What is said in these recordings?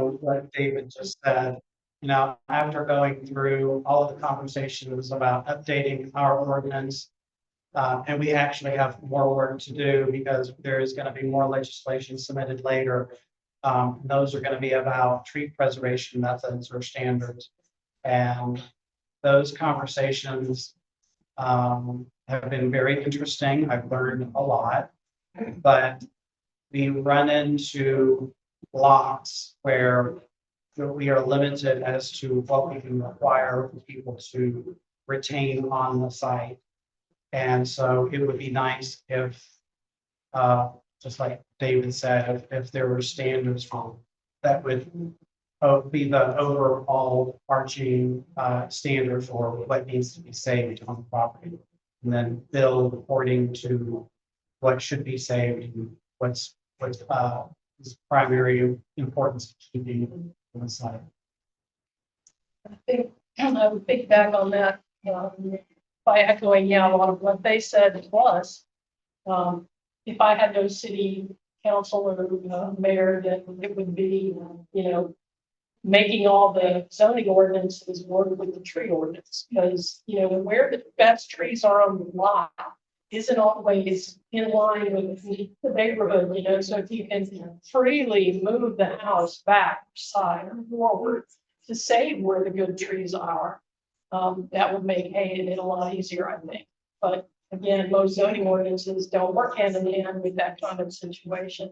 what David just said, after going through all of the conversations about updating our ordinance, and we actually have more work to do because there is going to be more legislation submitted later. Those are going to be about tree preservation methods or standards. And those conversations have been very interesting. I've learned a lot, but we run into blocks where we are limited as to what we can require people to retain on the site. And so it would be nice if, just like David said, if there were standards from that would be the overall arching standard for what needs to be saved on the property, and then build according to what should be saved and what's is primary importance of keeping on the site. I think I would piggyback on that by echoing, a lot of what they said. Plus, if I had no city council or mayor, then it would be, making all the zoning ordinances work with the tree ordinance, because, where the best trees are on the lot isn't always in line with the neighborhood, so if you can freely move the house back, side, or forward to save where the good trees are, that would make haying it a lot easier, I think. But again, most zoning ordinances don't work hand in hand with that kind of situation.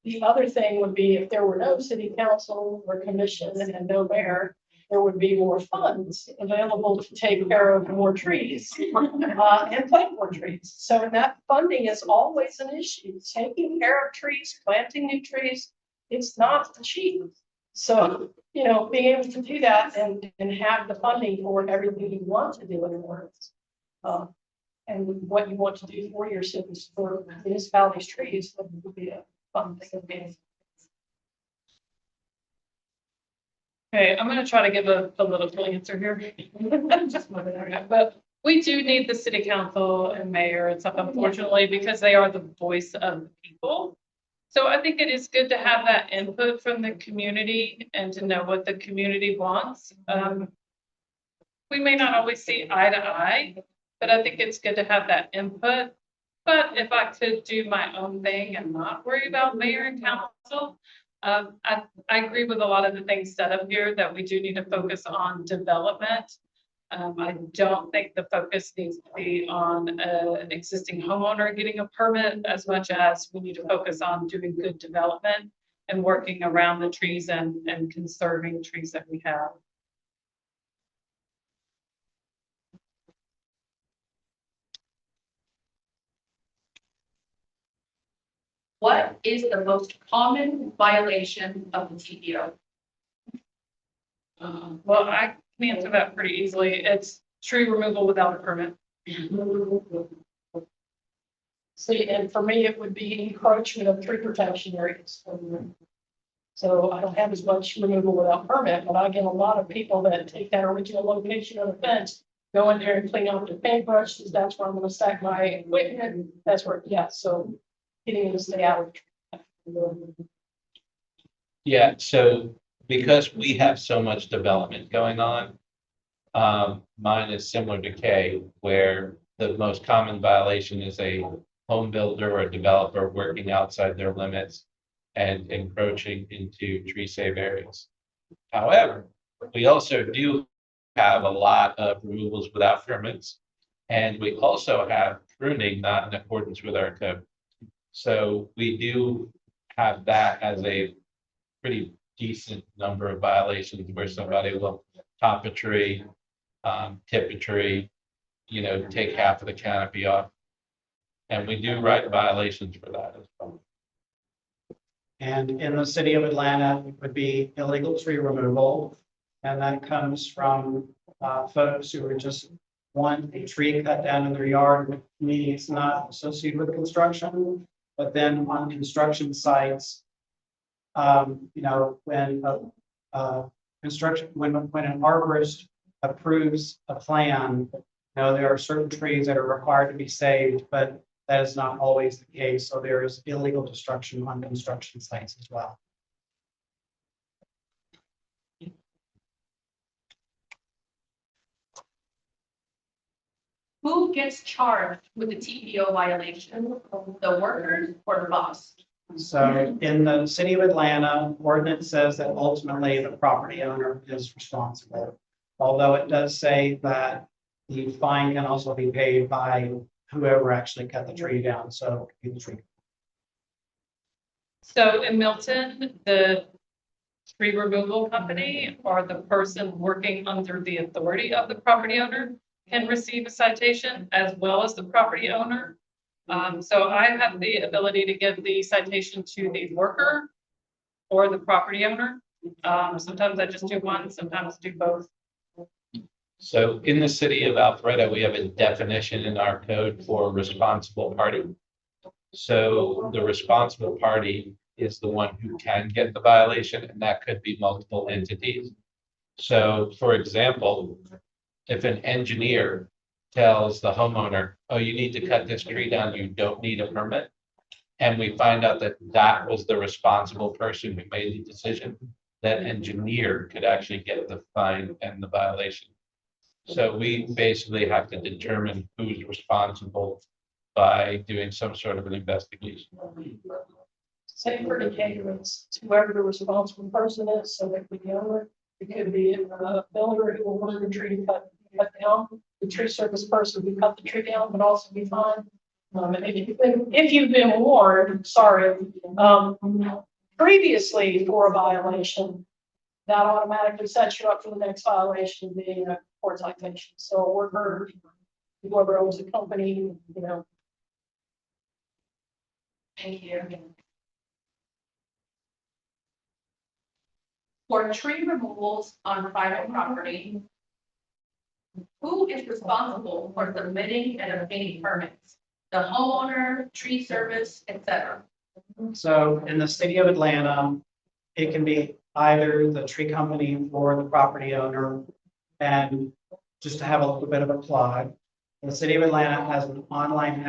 The other thing would be if there were no city council or commission and no mayor, there would be more funds available to take care of more trees and plant more trees. So that funding is always an issue. Taking care of trees, planting new trees, it's not cheap. So, being able to do that and have the funding for everything you want to do in the works, and what you want to do for your cities, for municipalities' trees, that would be a fun thing to be. Okay, I'm going to try to give a political answer here. But we do need the city council and mayor and stuff, unfortunately, because they are the voice of the people. So I think it is good to have that input from the community and to know what the community wants. We may not always see eye to eye, but I think it's good to have that input. But if I could do my own thing and not worry about mayor and council, I agree with a lot of the things said up here that we do need to focus on development. I don't think the focus needs to be on an existing homeowner getting a permit as much as we need to focus on doing good development and working around the trees and conserving trees that we have. What is the most common violation of the TPO? Well, I can answer that pretty easily. It's tree removal without a permit. See, and for me, it would be encroachment of tree protection areas. So I don't have as much removal without permit, but I get a lot of people that take that original location of the fence, go in there and clean out their paintbrushes. That's where I'm gonna stack my equipment. That's where, so getting them to stay out of. Yeah, so because we have so much development going on, mine is similar to Kay, where the most common violation is a home builder or developer working outside their limits and encroaching into tree save areas. However, we also do have a lot of removals without permits, and we also have pruning not in accordance with our code. So we do have that as a pretty decent number of violations where somebody will top a tree, tip a tree, take half of the canopy off. And we do write violations for that as well. And in the city of Atlanta, it would be illegal tree removal. And that comes from folks who are just want a tree cut down in their yard, meaning it's not associated with construction. But then on construction sites, when when an arborist approves a plan, there are certain trees that are required to be saved, but that is not always the case. So there is illegal destruction on construction sites as well. gets charged with the TPO violation? The workers or the boss? So in the city of Atlanta, ordinance says that ultimately the property owner is responsible. Although it does say that the fine can also be paid by whoever actually cut the tree down, so it could be the tree. So in Milton, the tree removal company or the person working under the authority of the property owner can receive a citation as well as the property owner. So I have the ability to give the citation to the worker or the property owner. Sometimes I just do one, sometimes do both. So in the city of Alpharetta, we have a definition in our code for responsible party. So the responsible party is the one who can get the violation, and that could be multiple entities. So for example, if an engineer tells the homeowner, oh, you need to cut this tree down, you don't need a permit. And we find out that that was the responsible person who made the decision, that engineer could actually get the fine and the violation. So we basically have to determine who's responsible by doing some sort of an investigation. Same for Decatur, it's whoever the responsible person is, so that the owner, it could be a builder who will order the tree cut down, the tree service person who cut the tree down would also be fine. And if you've been warned, sorry, previously for a violation, that automatically sets you up for the next violation being a court citation. So a worker, whoever owns the company, you know. Thank you. For tree removals on private property, who is responsible for submitting and obtaining permits? The homeowner, tree service, etc. So in the city of Atlanta, it can be either the tree company or the property owner. And just to have a little bit of a plug, the city of Atlanta has an online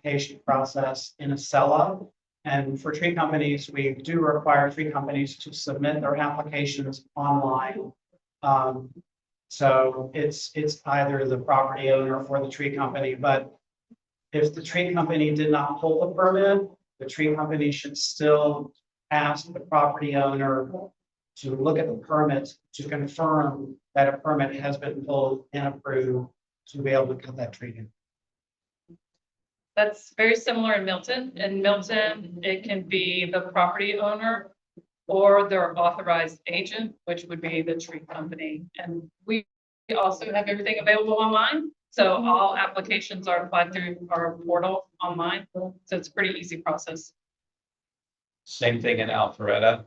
application process in Acela. And for tree companies, we do require tree companies to submit their applications online. So it's either the property owner or the tree company, but if the tree company did not pull the permit, the tree company should still ask the property owner to look at the permit to confirm that a permit has been pulled and approved to be able to cut that tree down. That's very similar in Milton. In Milton, it can be the property owner or their authorized agent, which would be the tree company. And we also have everything available online. So all applications are applied through our portal online. So it's a pretty easy process. Same thing in Alpharetta.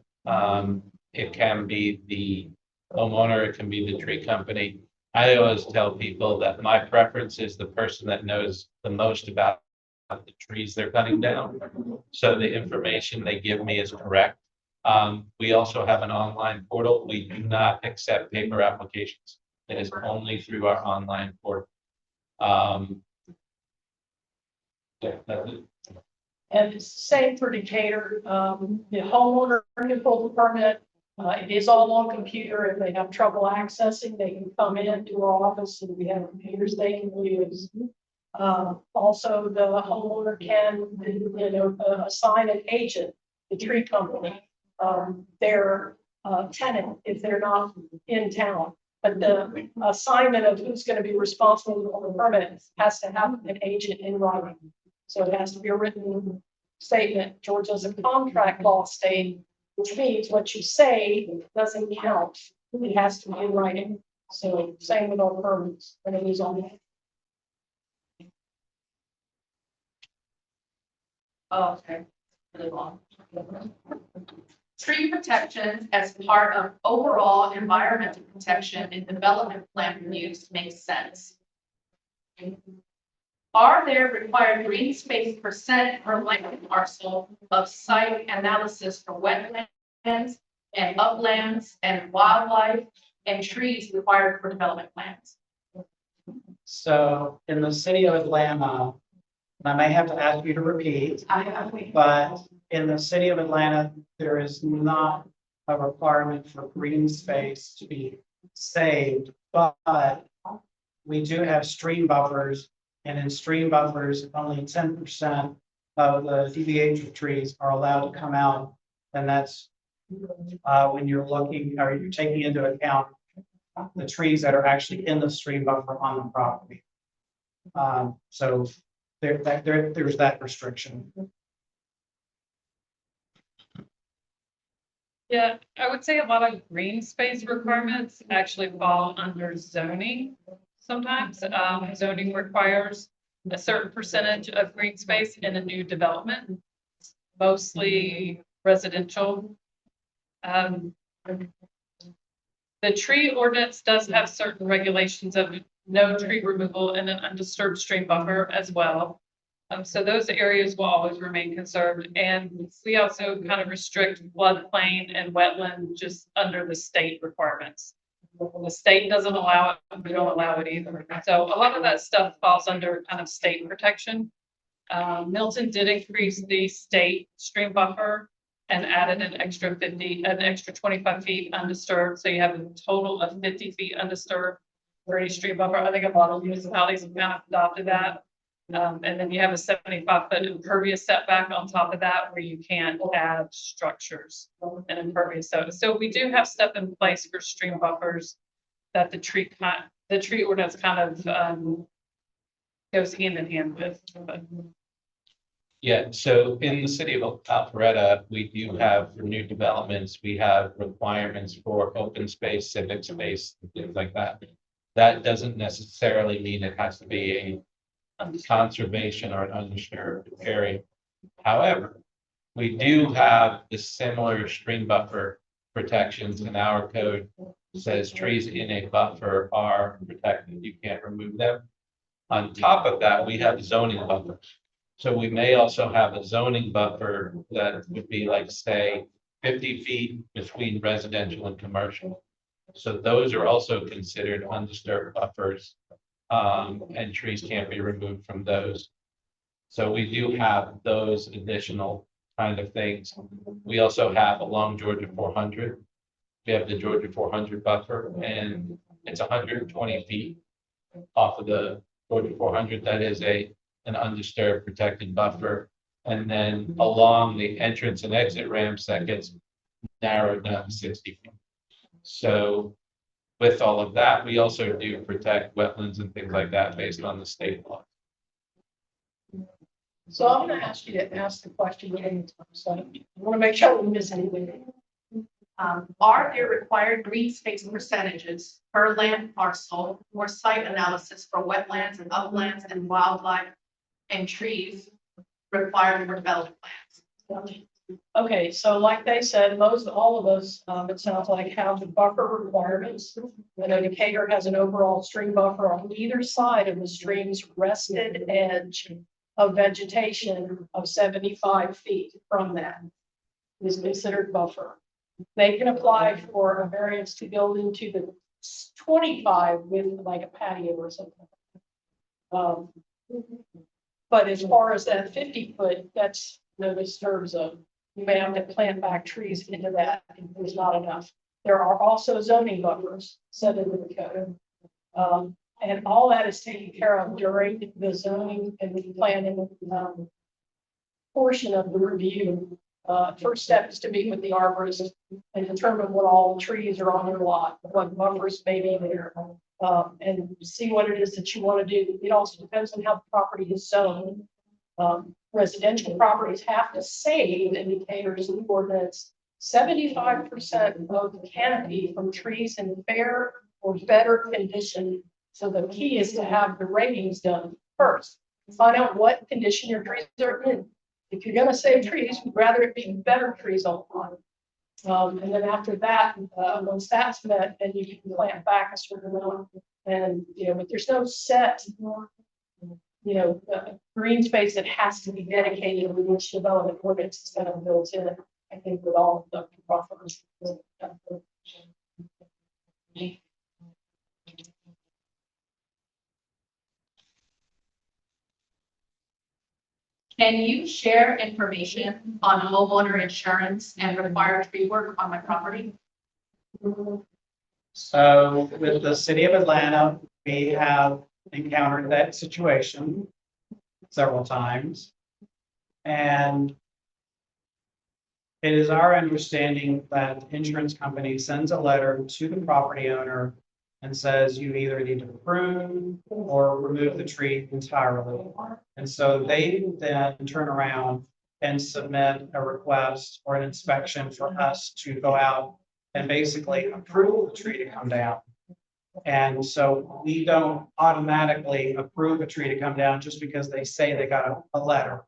It can be the homeowner, it can be the tree company. I always tell people that my preference is the person that knows the most about the trees they're cutting down. So the information they give me is correct. We also have an online portal. We do not accept paper applications. It is only through our online portal. Yeah, that's it. And it's the same for Decatur. The homeowner can pull the permit. It is all on computer. If they have trouble accessing, they can come in to our office and we have computers they can use. Also, the homeowner can, assign an agent, the tree company, their tenant if they're not in town. But the assignment of who's going to be responsible for the permit has to have an agent in writing. So it has to be a written statement. Georgia's a contract law state, which means what you say doesn't count. It has to be in writing. So same with all permits, when it is on that. Oh, okay. Really long. Tree protection as part of overall environmental protection and development plan reviews makes sense. Are there required green space percent per land parcel of site analysis for wetlands and uplands and wildlife and trees required for development plans? So in the city of Atlanta, and I may have to ask you to repeat, but in the city of Atlanta, there is not a requirement for green space to be saved, but we do have stream buffers And in stream buffers, only 10% of the DBH of trees are allowed to come out. And that's when you're looking, or you're taking into account the trees that are actually in the stream buffer on the property. So there's that restriction. Yeah, I would say a lot of green space requirements actually fall under zoning. Sometimes, zoning requires a certain percentage of green space in a new development, mostly residential. The tree ordinance does have certain regulations of no tree removal in an undisturbed stream buffer as well. So those areas will always remain conserved, and we also kind of restrict floodplain and wetland just under the state requirements. The state doesn't allow it, we don't allow it either. So a lot of that stuff falls under kind of state protection. Milton did increase the state stream buffer and added an extra 25 feet undisturbed, so you have a total of 50 feet undisturbed for any stream buffer. I think a lot of municipalities have kind of adopted that. And then you have a 75-foot impervious setback on top of that where you can't add structures and impervious. So we do have stuff in place for stream buffers that the tree ordinance kind of goes hand in hand with. Yeah, so in the city of Alpharetta, we do have, for new developments, we have requirements for open space, civic space, and things like that. That doesn't necessarily mean it has to be a conservation or an undisturbed area. However, we do have the similar stream buffer protections in our code. It says trees in a buffer are protected, you can't remove them. On top of that, we have zoning buffers. So we may also have a zoning buffer that would be like, say, 50 feet between residential and commercial. So those are also considered undisturbed buffers. And trees can't be removed from those. So we do have those additional kind of things. We also have along Georgia 400. We have the Georgia 400 buffer, and it's 120 feet off of the Georgia 400. That is an undisturbed protected buffer. And then along the entrance and exit ramps, that gets narrowed down to 60 feet. So with all of that, we also do protect wetlands and things like that based on the state law. So I'm gonna ask you to ask the question again, so I want to make sure I don't miss anything. Are there required green space percentages per land parcel or site analysis for wetlands and uplands and wildlife and trees required for development plans? Okay, so like they said, all of us, it sounds like have the buffer requirements. I know Decatur has an overall stream buffer on either side of the stream's rested edge of vegetation of 75 feet from that is considered buffer. They can apply for a variance to build into the 25 with like a patio or something. But as far as that 50-foot, that's no disturb zone. You may have to plant back trees into that if there's not enough. There are also zoning buffers set into the code. And all that is taken care of during the zoning and the planning portion of the review. First step is to meet with the arborist and determine what all the trees are on your lot, what buffers may be there, and see what it is that you want to do. It also depends on how the property is zoned. Residential properties have to save indicators in the ordinance 75% of the canopy from trees in fair or better condition. So the key is to have the ratings done first. Find out what condition your trees are in. If you're going to save trees, we'd rather it be better trees all the time. And then after that, once that's met, then you can plant back a certain amount. And, but there's no set, green space that has to be dedicated with each development ordinance is kind of built in. I think with all of the buffers. Can you share information on homeowner insurance and required tree work on my property? So with the city of Atlanta, we have encountered that situation several times. And it is our understanding that the insurance company sends a letter to the property owner and says you either need to prune or remove the tree entirely. And so they then turn around and submit a request or an inspection for us to go out and basically approve the tree to come down. And so we don't automatically approve a tree to come down just because they say they got a letter.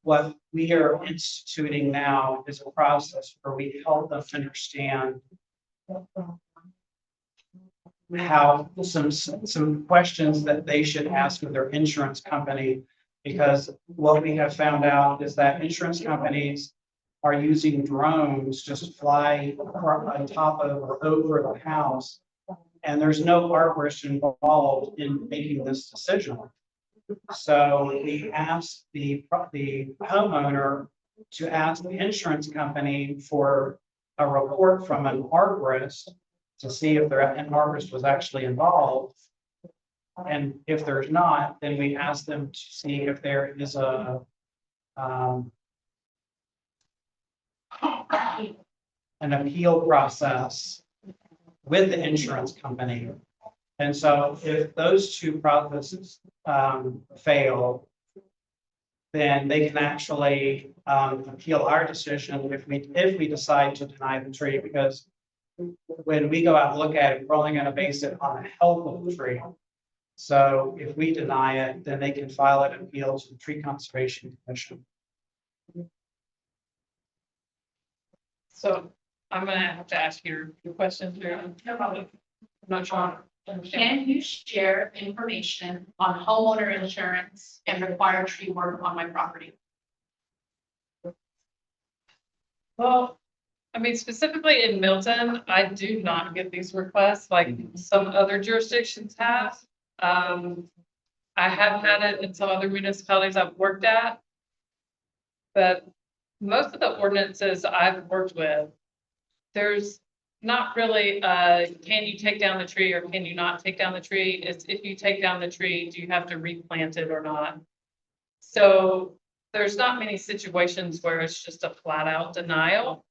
What we are instituting now is a process where we help them understand how some questions that they should ask of their insurance company. Because what we have found out is that insurance companies are using drones just to fly on top of or over the house. And there's no arborist involved in making this decision. So we asked the homeowner to ask the insurance company for a report from an arborist to see if an arborist was actually involved. And if there's not, then we ask them to see if there is an appeal process with the insurance company. And so if those two processes fail, then they can actually appeal our decision if we decide to deny the tree, because when we go out and look at it, we're only going to base it on the health of the tree. So if we deny it, then they can file an appeal to the Tree Conservation Commission. So I'm gonna have to ask your questions here. I'm not sure. Can you share information on homeowner insurance and required tree work on my property? Well, I mean, specifically in Milton, I do not get these requests like some other jurisdictions have. I have had it in some other municipalities I've worked at. But most of the ordinances I've worked with, there's not really, can you take down the tree or can you not take down the tree? It's if you take down the tree, do you have to replant it or not? So there's not many situations where it's just a flat out denial.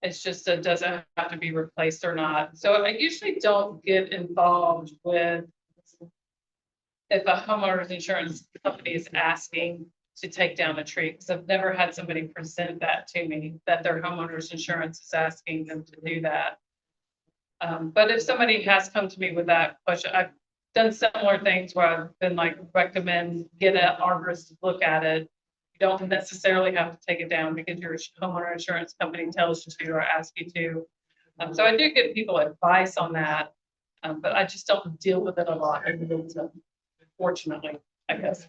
It's just, it doesn't have to be replaced or not. So I usually don't get involved with if a homeowner's insurance company is asking to take down a tree, because I've never had somebody present that to me, that their homeowner's insurance is asking them to do that. But if somebody has come to me with that question, I've done similar things where I've been like, recommend get an arborist to look at it. You don't necessarily have to take it down because your homeowner insurance company tells you to or asks you to. So I do give people advice on that, but I just don't deal with it a lot. Fortunately, I guess.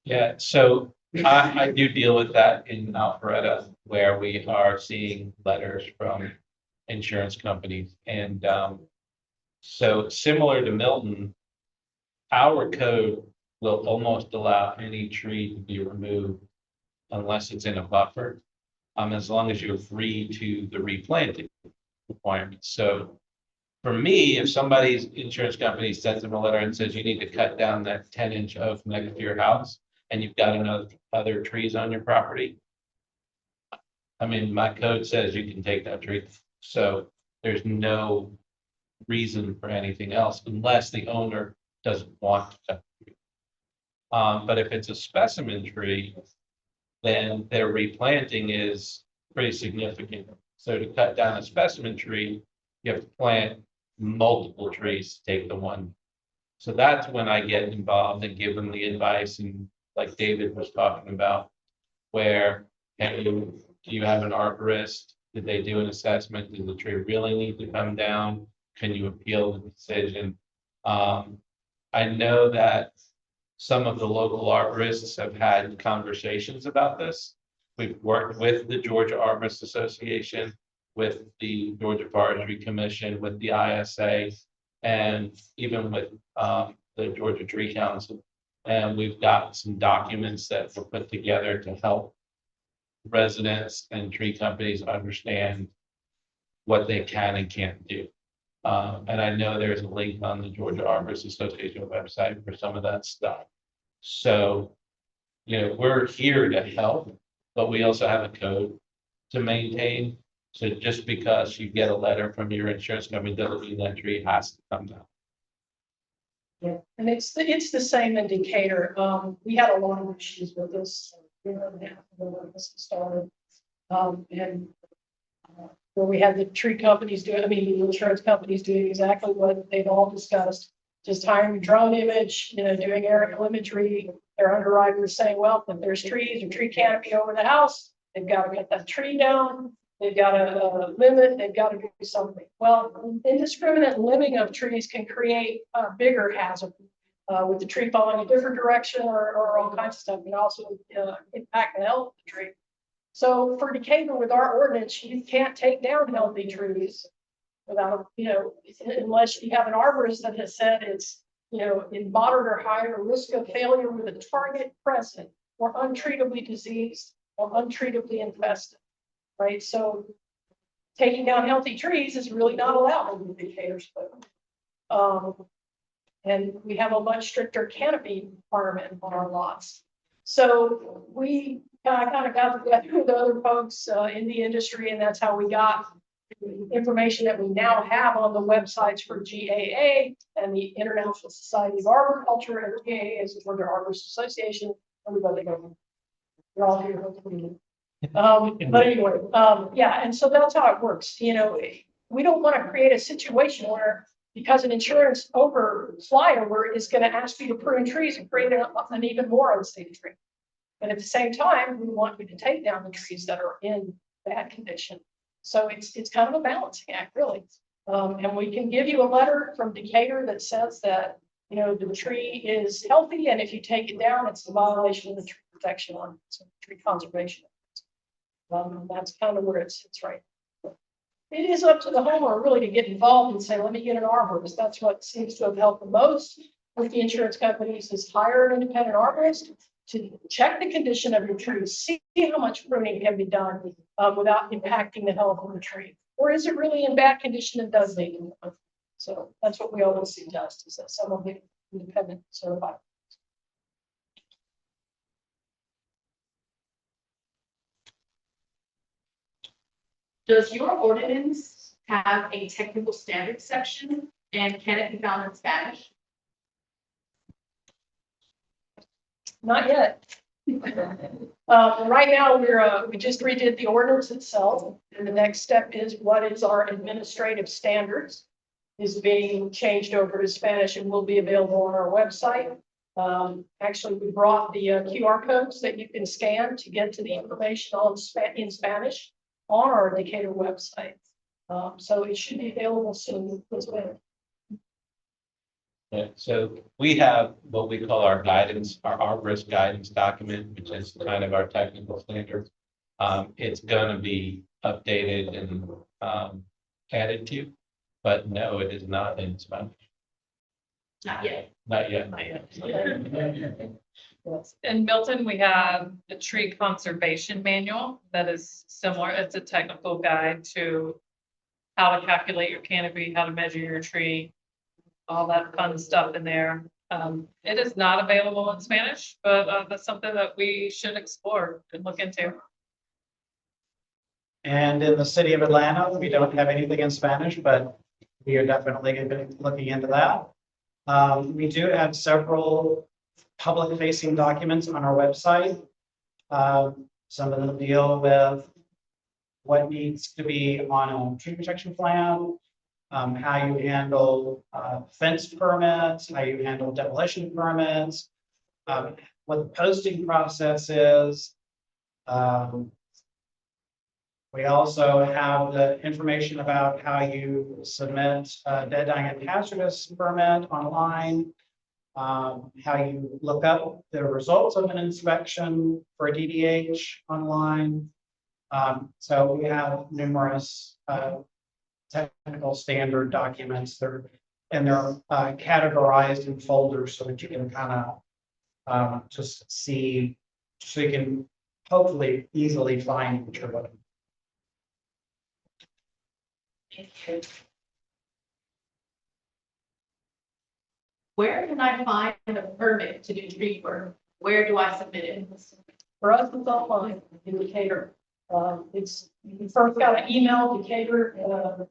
Yeah, so I do deal with that in Alpharetta, where we are seeing letters from insurance companies. And so similar to Milton, our code will almost allow any tree to be removed unless it's in a buffer, as long as you agree to the replanting requirements. So for me, if somebody's insurance company sends them a letter and says you need to cut down that 10-inch oak next to your house and you've got other trees on your property, I mean, my code says you can take that tree. So there's no reason for anything else unless the owner doesn't want to cut the tree. But if it's a specimen tree, then their replanting is pretty significant. So to cut down a specimen tree, you have to plant multiple trees to take the one. So that's when I get involved and give them the advice, and like David was talking about, where do you have an arborist? Did they do an assessment? Does the tree really need to come down? Can you appeal the decision? I know that some of the local arborists have had conversations about this. We've worked with the Georgia Arborist Association, with the Georgia Forestry Commission, with the ISA, and even with the Georgia Tree Council. And we've got some documents that were put together to help residents and tree companies understand what they can and can't do. And I know there's a link on the Georgia Arborist Association website for some of that stuff. So, we're here to help, but we also have a code to maintain. So just because you get a letter from your insurance company doesn't mean that tree has to come down. Yeah, and it's the same in Decatur. We had a lot of issues with this, when this started. And where we had the tree companies doing, the insurance companies doing exactly what they've all discussed. Just hiring a drone image, doing aerial imagery. Their underwriters saying, well, if there's trees or tree canopy over the house, they've got to get that tree down. They've got to limit, they've got to do something. Well, indiscriminate limbing of trees can create a bigger hazard with the tree falling a different direction or all kinds of stuff. It can also impact the health of the tree. So for Decatur, with our ordinance, you can't take down healthy trees without, unless you have an arborist that has said it's, in moderate or higher risk of failure with a target present or untreatably diseased or untreatably infested. Right, so taking down healthy trees is really not allowed in Decatur's code. And we have a much stricter canopy requirement on our lots. So we kind of got together with other folks in the industry, and that's how we got the information that we now have on the websites for GAA and the International Society of Arboriculture, and GAA is the Georgia Arborist Association. Everybody go. You're all here. Hopefully. But anyway, yeah, and so that's how it works. We don't want to create a situation where, because an insurance flyover is going to ask you to prune trees and create an even more unsafe tree. But at the same time, we want you to take down the trees that are in bad condition. So it's kind of a balancing act, really. And we can give you a letter from Decatur that says that, the tree is healthy, and if you take it down, it's a violation of the tree protection ordinance, tree conservation. That's kind of where it sits right. It is up to the homeowner really to get involved and say, let me get an arborist. That's what seems to have helped the most with the insurance companies, is hire an independent arborist to check the condition of your tree, see how much pruning can be done without impacting the health of the tree. Or is it really in bad condition and does need to be done? So that's what we always suggest, is that someone be independent certified. Does your ordinance have a technical standards section, and can it be found in Spanish? Not yet. Right now, we just redid the ordinance itself, and the next step is what is our administrative standards is being changed over to Spanish and will be available on our website. Actually, we brought the QR codes that you can scan to get to the information in Spanish on our Decatur website. So it should be available soon as well. Yeah, so we have what we call our guidance, our arborist guidance document, which is kind of our technical standard. It's going to be updated and added to, but no, it is not in Spanish. Not yet. Not yet. Not yet. In Milton, we have the tree conservation manual that is similar. It's a technical guide to how to calculate your canopy, how to measure your tree, all that fun stuff in there. It is not available in Spanish, but that's something that we should explore and look into. And in the city of Atlanta, we don't have anything in Spanish, but we are definitely going to be looking into that. We do have several public-facing documents on our website. Some of them deal with what needs to be on a tree protection plan, how you handle fence permits, how you handle demolition permits, what the posting process is. We also have the information about how you submit a dead, dying, and hazardous permit online, how you look up the results of an inspection for a DDH online. So we have numerous technical standard documents that and they're categorized in folders so that you can kind of just see, so you can hopefully easily find what you're looking for. Where can I find a permit to do tree work? Where do I submit it? For us, it's online in Decatur. It's, you first got to email Decatur,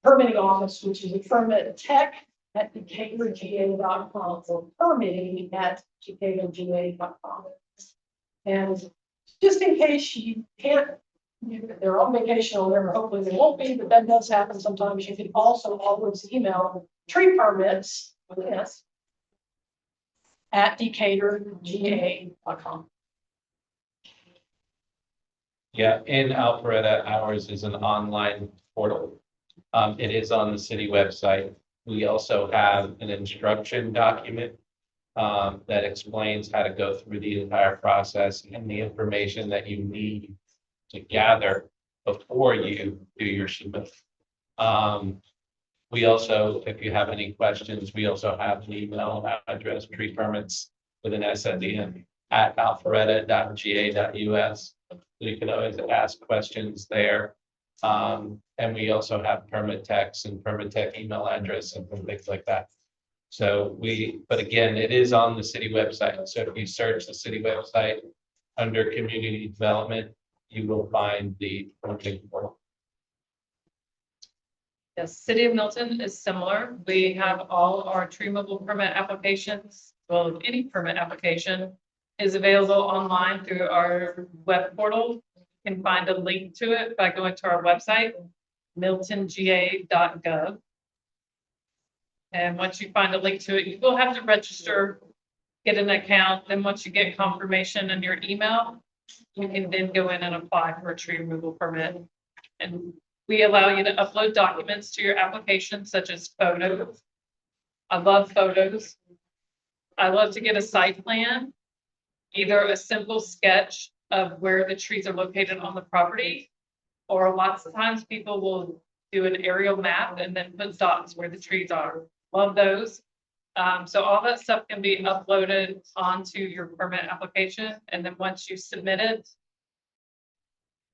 permitting office, which is a permit tech@decaturga.com, or permitting@decaturga.com. And just in case you can't, they're on vacation or whatever, hopefully they won't be, but that does happen sometimes. You can also always email tree permits with S @decaturga.com. Yeah, in Alpharetta, ours is an online portal. It is on the city website. We also have an instruction document that explains how to go through the entire process and the information that you need to gather before you do your submit. We also, if you have any questions, we also have an email address, tree permits with an S at the end, @alpharetta.ga.us. So you can always ask questions there. And we also have permit techs and permit tech email address and things like that. So but again, it is on the city website. So if you search the city website under community development, you will find the permitting portal. Yes, City of Milton is similar. We have all our tree removal permit applications. Well, any permit application is available online through our web portal. You can find a link to it by going to our website, miltonga.gov. And once you find a link to it, you will have to register, get an account. Then once you get confirmation in your email, you can then go in and apply for a tree removal permit. And we allow you to upload documents to your application, such as photos. I love photos. I love to get a site plan, either a simple sketch of where the trees are located on the property, or lots of times people will do an aerial map and then put dots where the trees are. Love those. So all that stuff can be uploaded onto your permit application, and then once you submit it,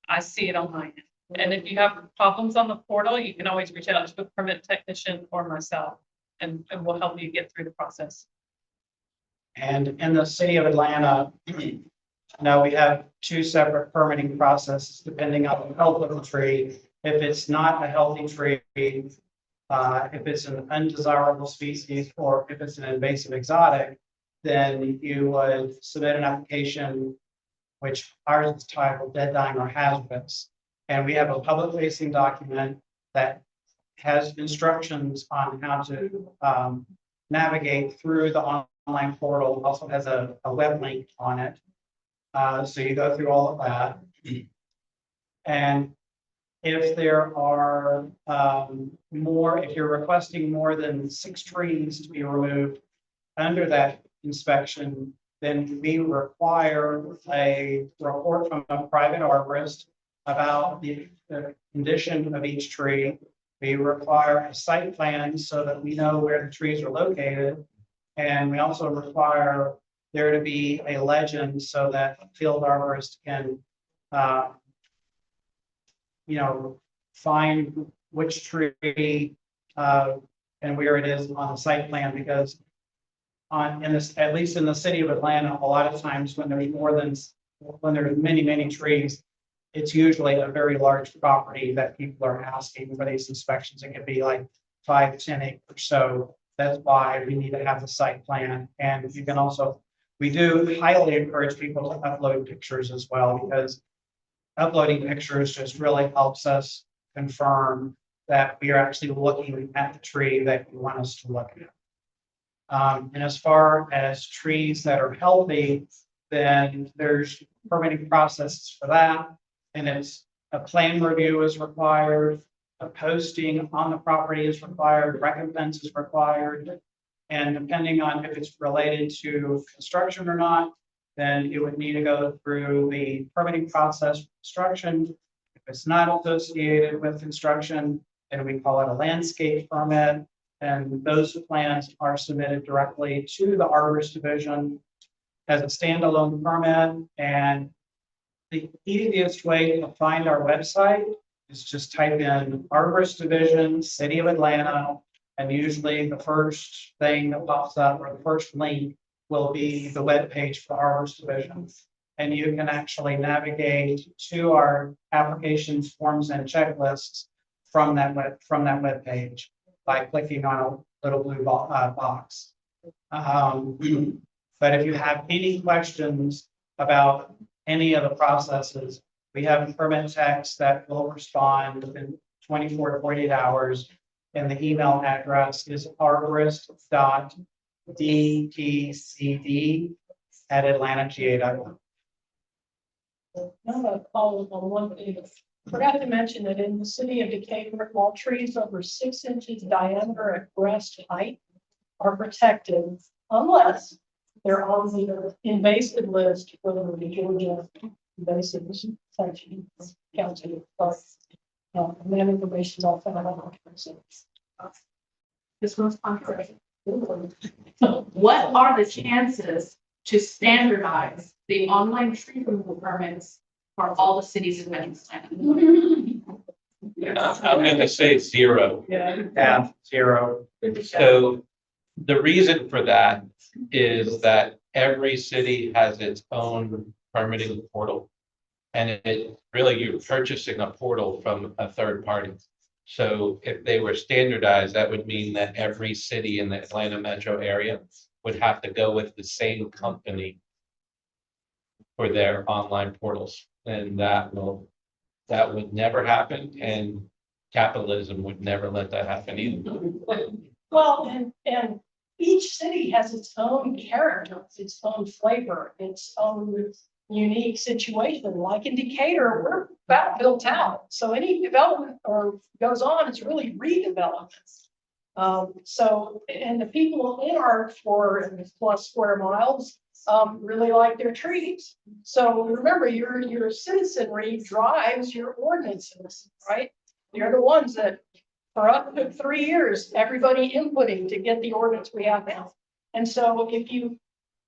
I see it on my end. And if you have problems on the portal, you can always reach out to a permit technician or myself, and we'll help you get through the process. And in the city of Atlanta, now we have two separate permitting processes depending on the health of the tree. If it's not a healthy tree, if it's an undesirable species, or if it's an invasive exotic, then you would submit an application, which ours is titled Dead, Dying, or Hazardous. And we have a public facing document that has instructions on how to navigate through the online portal. Also has a web link on it. So you go through all of that. And if there are if you're requesting more than 6 trees to be removed under that inspection, then we require a report from a private arborist about the condition of each tree. We require a site plan so that we know where the trees are located. And we also require there to be a legend so that a field arborist can, find which tree and where it is on the site plan, because at least in the city of Atlanta, a lot of times when there's many trees, it's usually a very large property that people are asking for these inspections. It could be like 5-10 acres. So that's why we need to have the site plan. And you can also, we do highly encourage people to upload pictures as well, because uploading pictures just really helps us confirm that we are actually looking at the tree that you want us to look at. And as far as trees that are healthy, then there's permitting processes for that. And it's a plan review is required, a posting on the property is required, recompense is required. And depending on if it's related to construction or not, then you would need to go through the permitting process for construction. If it's not associated with construction, then we call it a landscape permit. And those plans are submitted directly to the Arborist Division as a standalone permit. And the easiest way to find our website is just type in Arborist Division, City of Atlanta, And usually the first thing that pops up or the first link will be the web page for Arborist Division. And you can actually navigate to our applications, forms, and checklists from that web page by clicking on a little blue box. But if you have any questions about any of the processes, we have permit techs that will respond within 24 to 48 hours. And the email address is arborist.dtcd@atlantaga.com. I'm gonna follow up on one thing. Forgot to mention that in the city of Decatur, all trees over 6 inches diameter at breast height are protected unless they're on the invasive list for the Georgia invasive section county. And that information is all found on our website. This one's controversial. What are the chances to standardize the online tree removal permits for all the cities in Metro Atlanta? I'm gonna say 0. Yeah, 0. So the reason for that is that every city has its own permitting portal. And it really, you're purchasing a portal from a third party. So if they were standardized, that would mean that every city in the Atlanta metro area would have to go with the same company for their online portals. And that would never happen. And capitalism would never let that happen either. Well, and each city has its own character, its own flavor, its own unique situation. Like in Decatur, we're about built out. So any development or goes on, it's really redevelopment. So, and the people in our 4+ square miles really like their trees. So remember, your citizenry drives your ordinances, right? They're the ones that for up to 3 years, everybody inputting to get the ordinance we have now. And so if you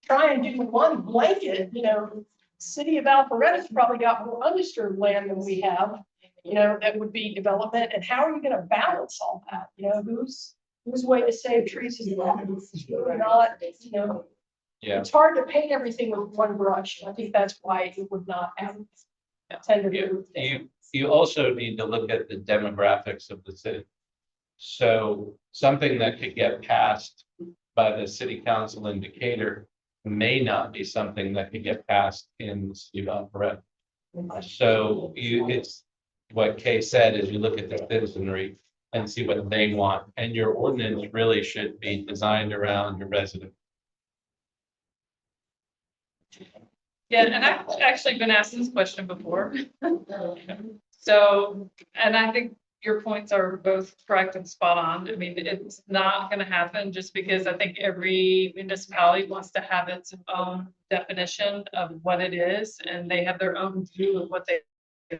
try and do one blanket, city of Alpharetta's probably got more undisturbed land than we have, that would be development. And how are you going to balance all that? Whose way to save trees is not, Yeah. it's hard to paint everything with one brush. I think that's why it would not happen. You also need to look at the demographics of the city. So something that could get passed by the city council in Decatur may not be something that could get passed in the city of Alpharetta. So it's what Kay said is you look at the citizenry and see what they want, and your ordinance really should be designed around your resident. Yeah, and I've actually been asked this question before. So, and I think your points are both correct and spot on. I mean, it's not gonna happen just because I think every municipality wants to have its own definition of what it is, and they have their own view of what they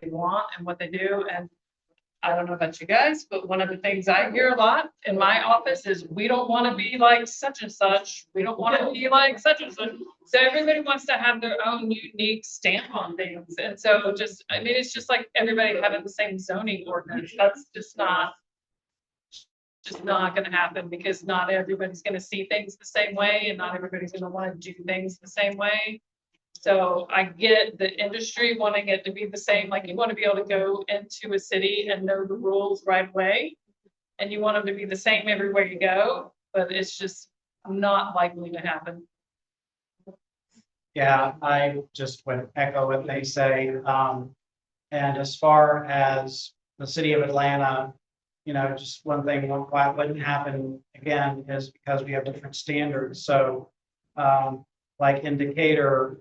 want and what they do. And I don't know about you guys, but one of the things I hear a lot in my office is we don't want to be like such and such. We don't want to be like such and such. So everybody wants to have their own unique stamp on things. And so it's just like everybody having the same zoning ordinance. That's just not going to happen because not everybody's going to see things the same way and not everybody's going to want to do things the same way. So I get the industry wanting it to be the same, like you want to be able to go into a city and know the rules right away. And you want them to be the same everywhere you go, but it's just not likely to happen. Yeah, I just would echo what they say. And as far as the city of Atlanta, just one thing, why it wouldn't happen again is because we have different standards. So like in Decatur,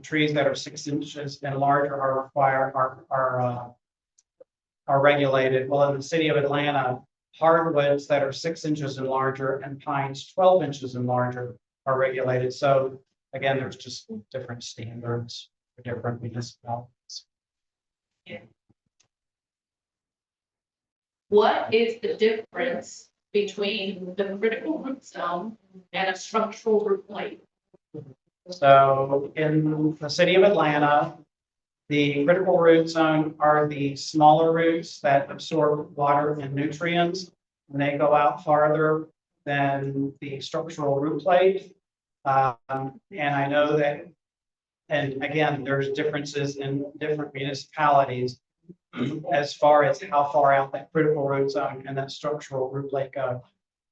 trees that are 6 inches and larger are required, are regulated. Well, in the city of Atlanta, hardwoods that are 6 inches and larger and pines 12 inches and larger are regulated. So again, there's just different standards for different municipalities. What is the difference between the critical root zone and a structural root plate? So in the city of Atlanta, the critical root zone are the smaller roots that absorb water and nutrients. and they go out farther than the structural root plate. And I know that, and again, there's differences in different municipalities as far as how far out that critical root zone and that structural root plate go.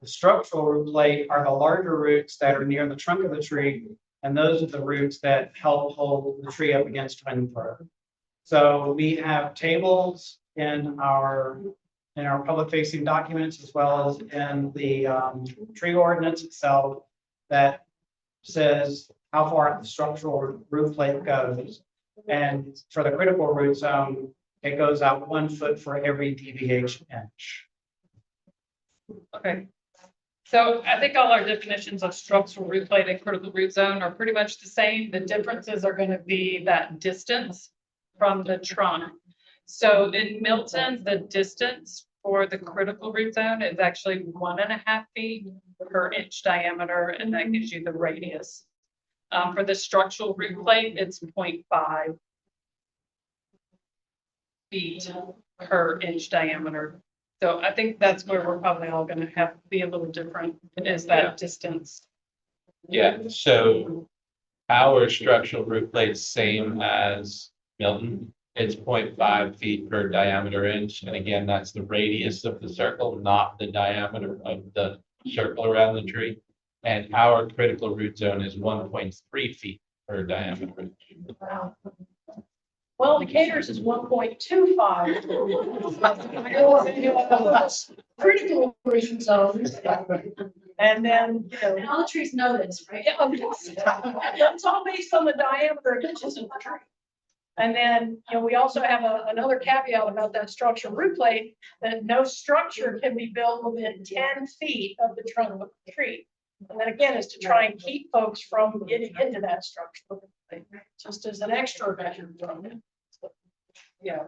The structural root plate are the larger roots that are near the trunk of the tree, and those are the roots that help hold the tree up against wind throw. So we have tables in our public facing documents as well as in the tree ordinance itself that says how far out the structural root plate goes. And for the critical root zone, it goes out 1 foot for every deviation inch. Okay. So I think all our definitions of structural root plate and critical root zone are pretty much the same. The differences are going to be that distance from the trunk. So in Milton, the distance for the critical root zone is actually 1.5 feet per inch diameter, and that gives you the radius. For the structural root plate, it's 0.5 feet per inch diameter. So I think that's where we're probably all gonna have to be a little different, is that distance. Yeah, so our structural root plate's same as Milton. It's 0.5 feet per diameter inch. And again, that's the radius of the circle, not the diameter of the circle around the tree. And our critical root zone is 1.3 feet per diameter inch. Wow. Well, Decatur's is 1.25. Critical root zones. And then, And all the trees know this, right? it's all based on the diameter of inches of the tree. And then, we also have another caveat about that structural root plate, that no structure can be built within 10 feet of the trunk of the tree. And then again, is to try and keep folks from getting into that structure, just as an extra measure. Yeah.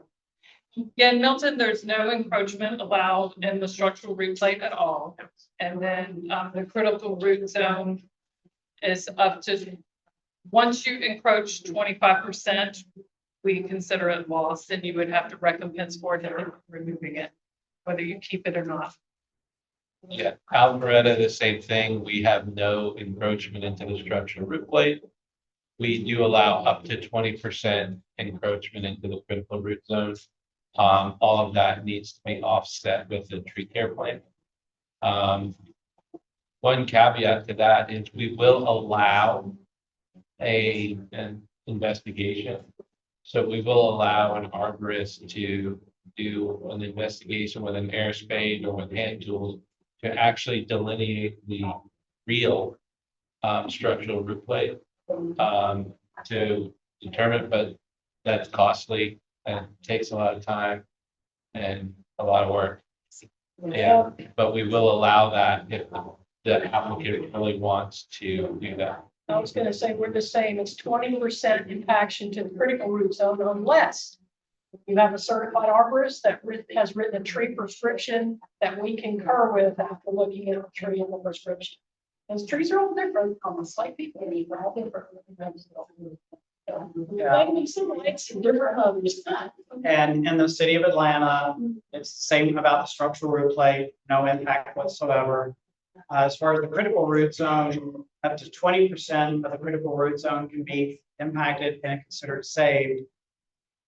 Yeah, in Milton, there's no encroachment allowed in the structural root plate at all. And then the critical root zone is up to, once you encroach 25%, we consider it lost, and you would have to recompense for it and removing it, whether you keep it or not. Yeah, Alpharetta, the same thing. We have no encroachment into the structural root plate. We do allow up to 20% encroachment into the critical root zone. All of that needs to be offset with the tree care plan. One caveat to that is we will allow an investigation. So we will allow an arborist to do an investigation with an air spade or with hand tools to actually delineate the real structural root plate to determine, but that's costly and takes a lot of time and a lot of work. Yeah, but we will allow that if the applicant really wants to do that. I was gonna say, we're the same, it's 20% impaction to the critical root zone unless you have a certified arborist that has written a tree prescription that we concur with after looking at the tree and the prescription. Those trees are all different, almost like people, they're all different. Different others. And in the city of Atlanta, it's the same about the structural root plate, no impact whatsoever. As far as the critical root zone, up to 20% of the critical root zone can be impacted and considered saved.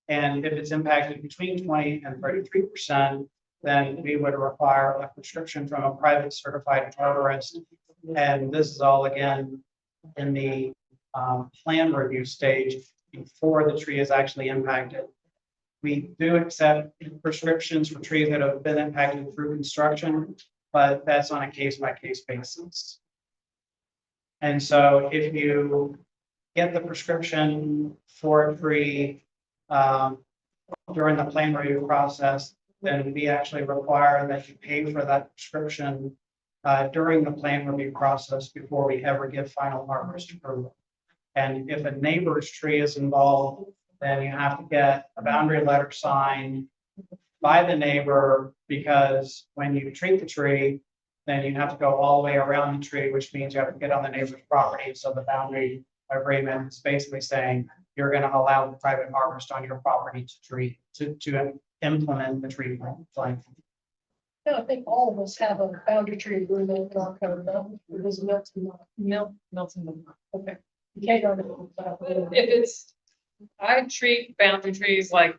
And if it's impacted between 20 and 33%, then we would require a prescription from a private certified arborist. And this is all again in the plan review stage before the tree is actually impacted. We do accept prescriptions for trees that have been impacted through construction, but that's on a case-by-case basis. And so if you get the prescription for a tree during the plan review process, then we actually require that you pay for that prescription during the plan review process before we ever give final arborist approval. And if a neighbor's tree is involved, then you have to get a boundary letter signed by the neighbor, because when you treat the tree, then you have to go all the way around the tree, which means you have to get on the neighbor's property. So the boundary agreement is basically saying you're going to allow the private arborist on your property to implement the tree plan. Yeah, I think all of us have a boundary tree agreement in our code, though. It was Milton. Milton. Okay. Decatur. If it's, I treat boundary trees like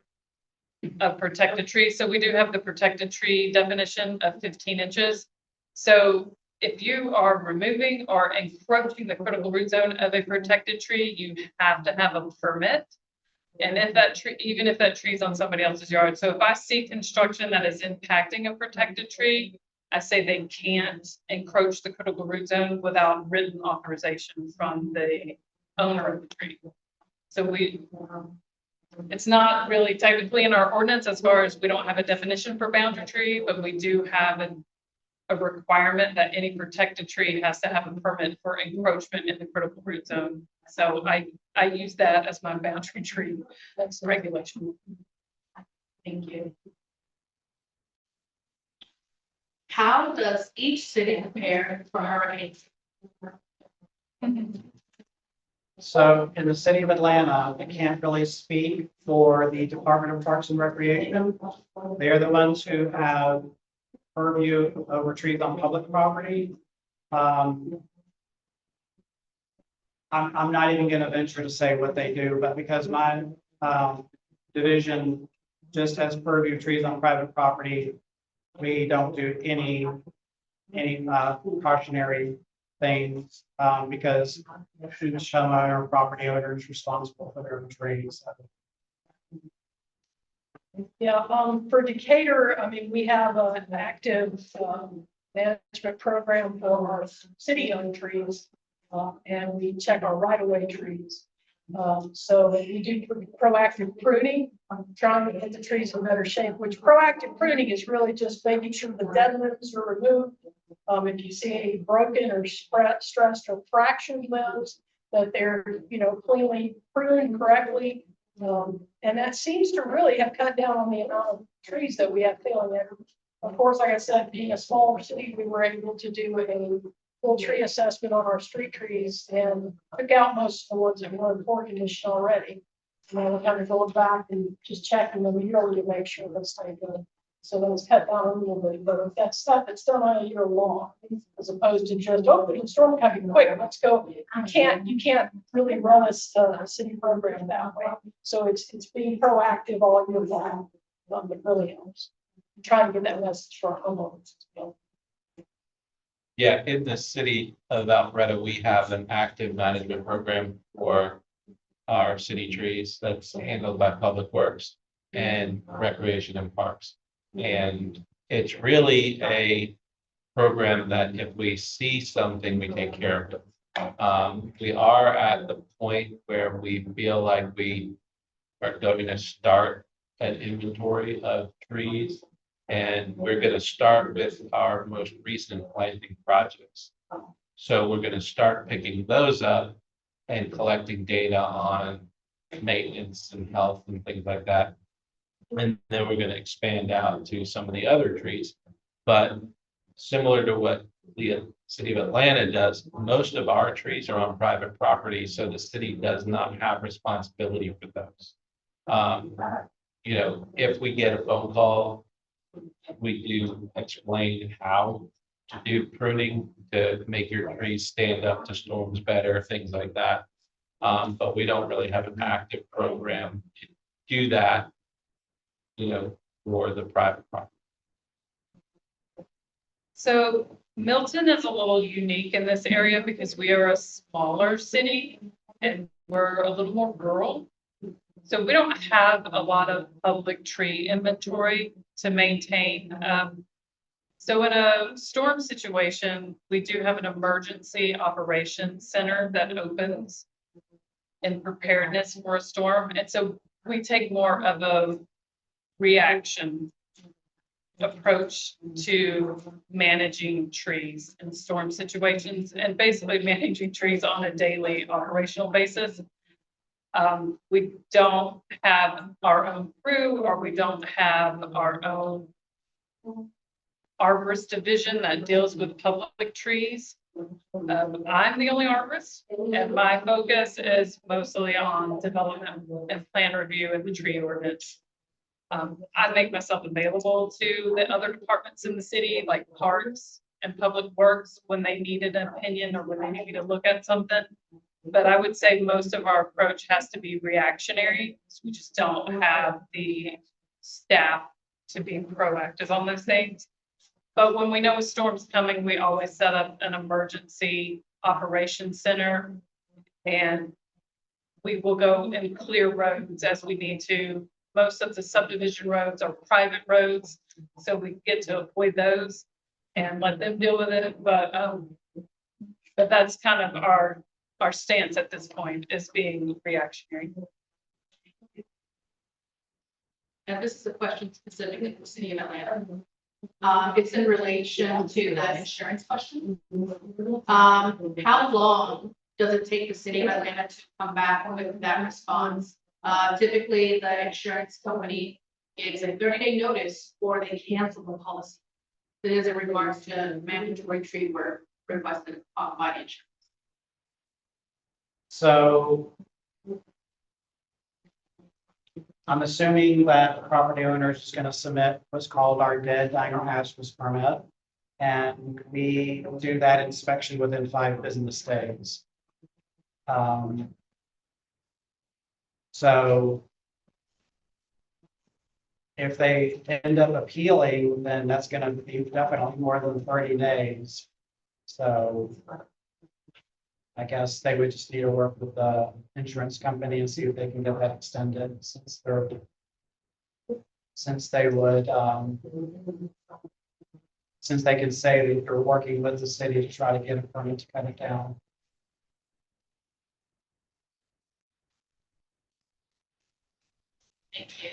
a protected tree, so we do have the protected tree definition of 15 inches. So if you are removing or encroaching the critical root zone of a protected tree, you have to have a permit. And if that tree, even if that tree is on somebody else's yard, so if I see construction that is impacting a protected tree, I say they can't encroach the critical root zone without written authorization from the owner of the tree. So it's not really technically in our ordinance as far as we don't have a definition for boundary tree, but we do have a requirement that any protected tree has to have a permit for encroachment in the critical root zone. So I use that as my boundary tree regulation. Thank you. How does each city prepare for hurricanes? So in the city of Atlanta, I can't really speak for the Department of Parks and Recreation. They are the ones who have purview over trees on public property. I'm not even gonna venture to say what they do, but because my division just has purview of trees on private property, we don't do any precautionary things, because the homeowner, property owner is responsible for their own trees. Yeah, for Decatur, I mean, we have an active management program for our city-owned trees. And we check our right-of-way trees. So we do proactive pruning, trying to get the trees in better shape, which proactive pruning is really just making sure the dead limbs are removed. If you see any broken or stressed or fractured limbs, that they're, cleanly pruned correctly. And that seems to really have cut down on the amount of trees that we have failing there. Of course, like I said, being a smaller city, we were able to do a full tree assessment on our street trees and took out most of the ones that were in poor condition already. And then we kind of going back and just checking them yearly to make sure they stay good. So those cut down a little bit, but if that's stuff that's done on a year long, as opposed to just, oh, the storm coming quick, let's go. You can't really run a city program that way. So it's being proactive all year long. It really helps. Trying to get that message for our homeowners. Yeah, in the city of Alpharetta, we have an active management program for our city trees that's handled by Public Works and Recreation and Parks. And it's really a program that if we see something, we take care of it. We are at the point where we feel like we are going to start an inventory of trees. And we're going to start with our most recent planting projects. So we're going to start picking those up and collecting data on maintenance and health and things like that. And then we're going to expand out to some of the other trees. But similar to what the city of Atlanta does, most of our trees are on private property, so the city does not have responsibility for those. If we get a phone call, we do explain how to do pruning to make your trees stand up to storms better, things like that. But we don't really have an active program to do that, for the private property. So Milton is a little unique in this area because we are a smaller city and we're a little more rural. So we don't have a lot of public tree inventory to maintain. So in a storm situation, we do have an emergency operations center that opens in preparedness for a storm. And so we take more of a reaction approach to managing trees in storm situations and basically managing trees on a daily operational basis. We don't have our own crew, or we don't have our own arborist division that deals with public trees. I'm the only arborist, and my focus is mostly on development and plan review and the tree ordinance. I make myself available to the other departments in the city, like parks and public works, when they needed an opinion or when they needed to look at something. But I would say most of our approach has to be reactionary. We just don't have the staff to be proactive on those things. But when we know a storm's coming, we always set up an emergency operations center. And we will go and clear roads as we need to. Most of the subdivision roads are private roads, so we get to avoid those and let them deal with it. But that's kind of our stance at this point, is being reactionary. And this is a question specific to the city of Atlanta. It's in relation to the insurance question. How long does it take the city of Atlanta to come back with that response? Typically, the insurance company gives a 30-day notice or they cancel the policy. That is in regards to mandatory tree work requested by insurance. So I'm assuming that the property owner is going to submit what's called our dead diagonal hazardous permit. And we do that inspection within 5 business days. So if they end up appealing, then that's going to be definitely more than 30 days. So I guess they would just need to work with the insurance company and see if they can get that extended, since they would, since they can say that you're working with the city to try to get a permit to cut it down. Thank you.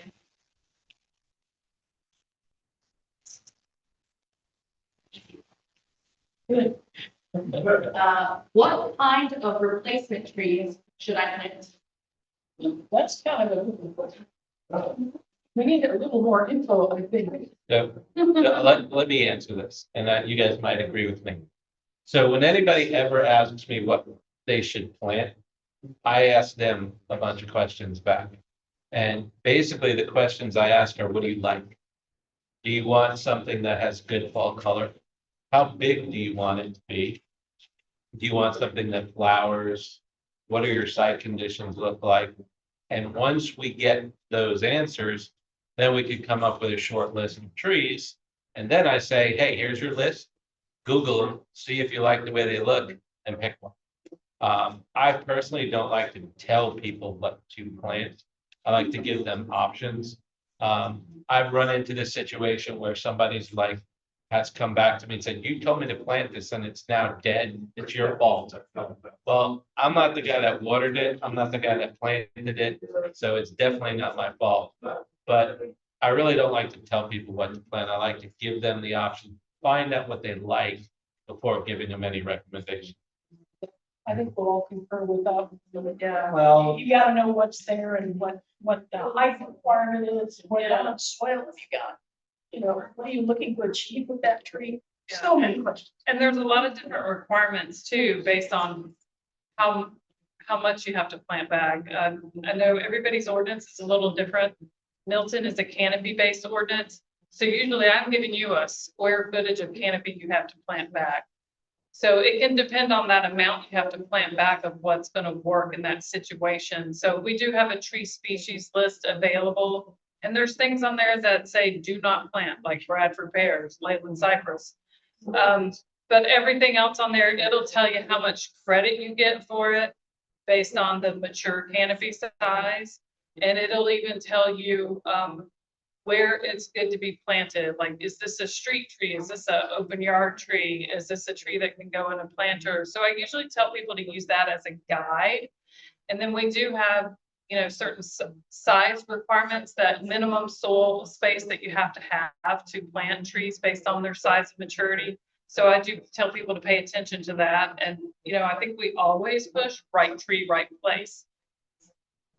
What kind of replacement trees should I plant? That's kind of we need a little more info, I think. So let me answer this, and that you guys might agree with me. So when anybody ever asks me what they should plant, I ask them a bunch of questions back. And basically the questions I ask are, what do you like? Do you want something that has good fall color? How big do you want it to be? Do you want something that flowers? What are your site conditions look like? And once we get those answers, then we could come up with a short list of trees. And then I say, hey, here's your list. Google them, see if you like the way they look, and pick one. I personally don't like to tell people what to plant. I like to give them options. I've run into this situation where somebody's like, has come back to me and said, you told me to plant this and it's now dead. It's your fault. Well, I'm not the guy that watered it. I'm not the guy that planted it. So it's definitely not my fault. But I really don't like to tell people what to plant. I like to give them the option, find out what they like before giving them any recommendation. I think we'll all concur with that. Yeah. Well, You gotta know what's there and what the height requirement is, what kind of soil have you got? You know, what are you looking to achieve with that tree? So many questions. And there's a lot of different requirements too, based on how much you have to plant back. I know everybody's ordinance is a little different. Milton is a canopy-based ordinance. So usually I'm giving you a square footage of canopy you have to plant back. So it can depend on that amount you have to plant back of what's going to work in that situation. So we do have a tree species list available. And there's things on there that say do not plant, like Bradford pears, Leyland cypress. But everything else on there, it'll tell you how much credit you get for it based on the mature canopy size. And it'll even tell you where it's good to be planted. Like, is this a street tree? Is this an open yard tree? Is this a tree that can go in a planter? So I usually tell people to use that as a guide. And then we do have, you know, certain size requirements, that minimum soil space that you have to plant trees based on their size and maturity. So I do tell people to pay attention to that. And, you know, I think we always push right tree, right place.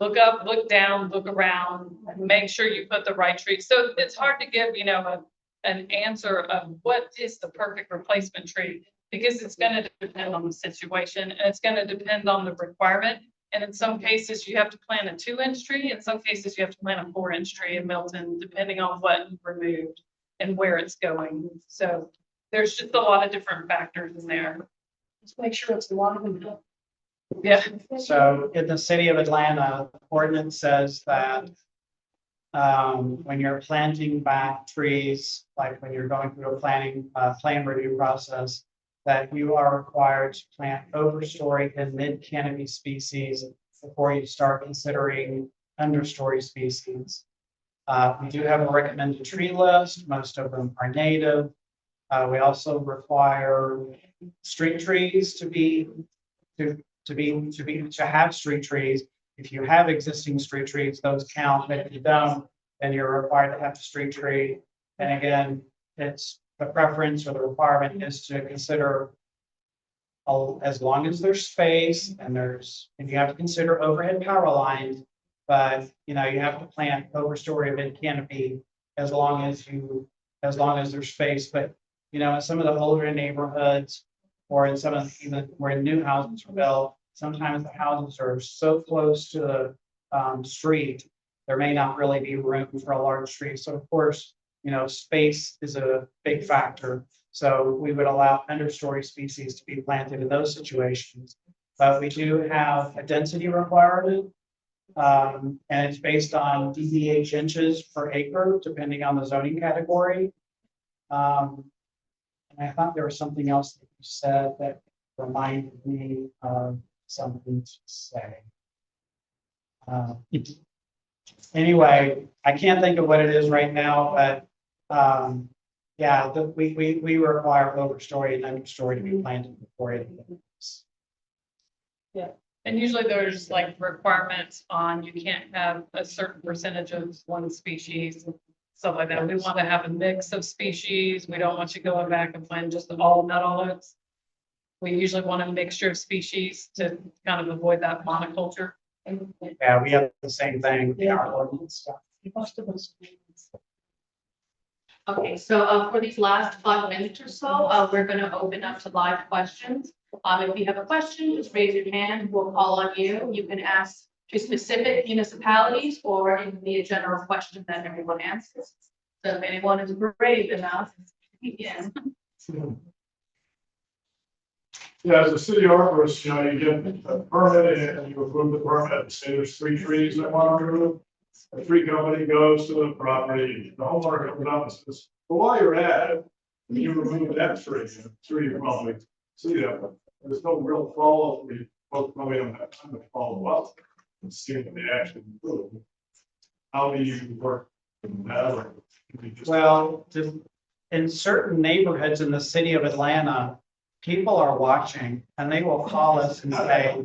Look up, look down, look around, make sure you put the right tree. So it's hard to give, you know, an answer of what is the perfect replacement tree, because it's going to depend on the situation and it's going to depend on the requirement. And in some cases, you have to plant a 2-inch tree. In some cases, you have to plant a 4-inch tree in Milton, depending on what you removed and where it's going. So there's just a lot of different factors in there. Just make sure it's alive and healthy. Yeah. So in the city of Atlanta, ordinance says that when you're planting back trees, like when you're going through a plan review process, that you are required to plant overstory and mid canopy species before you start considering understory species. We do have a recommended tree list. Most of them are native. We also require street trees to have street trees. If you have existing street trees, those count, but if you don't, then you're required to have a street tree. And again, it's the preference or the requirement is to consider as long as there's space and you have to consider overhead power lines, but you have to plant overstory mid canopy as long as there's space. But in some of the older neighborhoods or in some of even where new houses are built, sometimes the houses are so close to the street, there may not really be room for a large tree. So of course, space is a big factor. So we would allow understory species to be planted in those situations. But we do have a density requirement. And it's based on DBH inches per acre, depending on the zoning category. And I thought there was something else that you said that reminded me of something to say. Anyway, I can't think of what it is right now, but yeah, we require overstory and understory to be planted before it. And usually there's like requirements on, you can't have a certain percentage of one species, stuff like that. We want to have a mix of species. We don't want you going back and planting just all metal oaks. We usually want a mixture of species to kind of avoid that monoculture. Yeah, we have the same thing in our ordinance. Most of those. Okay, so for these last 5 minutes or so, we're going to open up to live questions. If you have a question, just raise your hand. We'll call on you. You can ask to specific municipalities or it can be a general question that everyone answers. So if anyone is brave enough, begin. Yeah, as a city arborist, you get a permit and you approve the permit, say there's 3 trees that want to remove. A tree company goes to the property, the homeowner comes up and says, well, while you're at it, you remove that tree, you probably see that, but there's no real follow-up. We both probably don't have time to follow up and see what they actually do. How do you work in that? Or you just- Well, in certain neighborhoods in the city of Atlanta, people are watching and they will call us and say,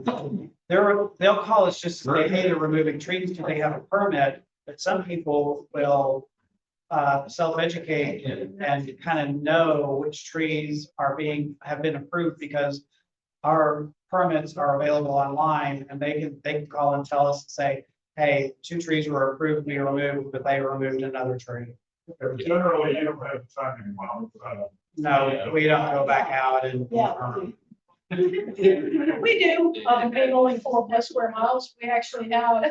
they'll call us just to say, hey, they're removing trees, do they have a permit? But some people will self-educate and kind of know which trees have been approved because our permits are available online and they can call and tell us and say, hey, 2 trees were approved to be removed, but they removed another tree. Generally, you don't have time anymore. No, we don't go back out and. Yeah. We do, being only 4 square miles, we actually now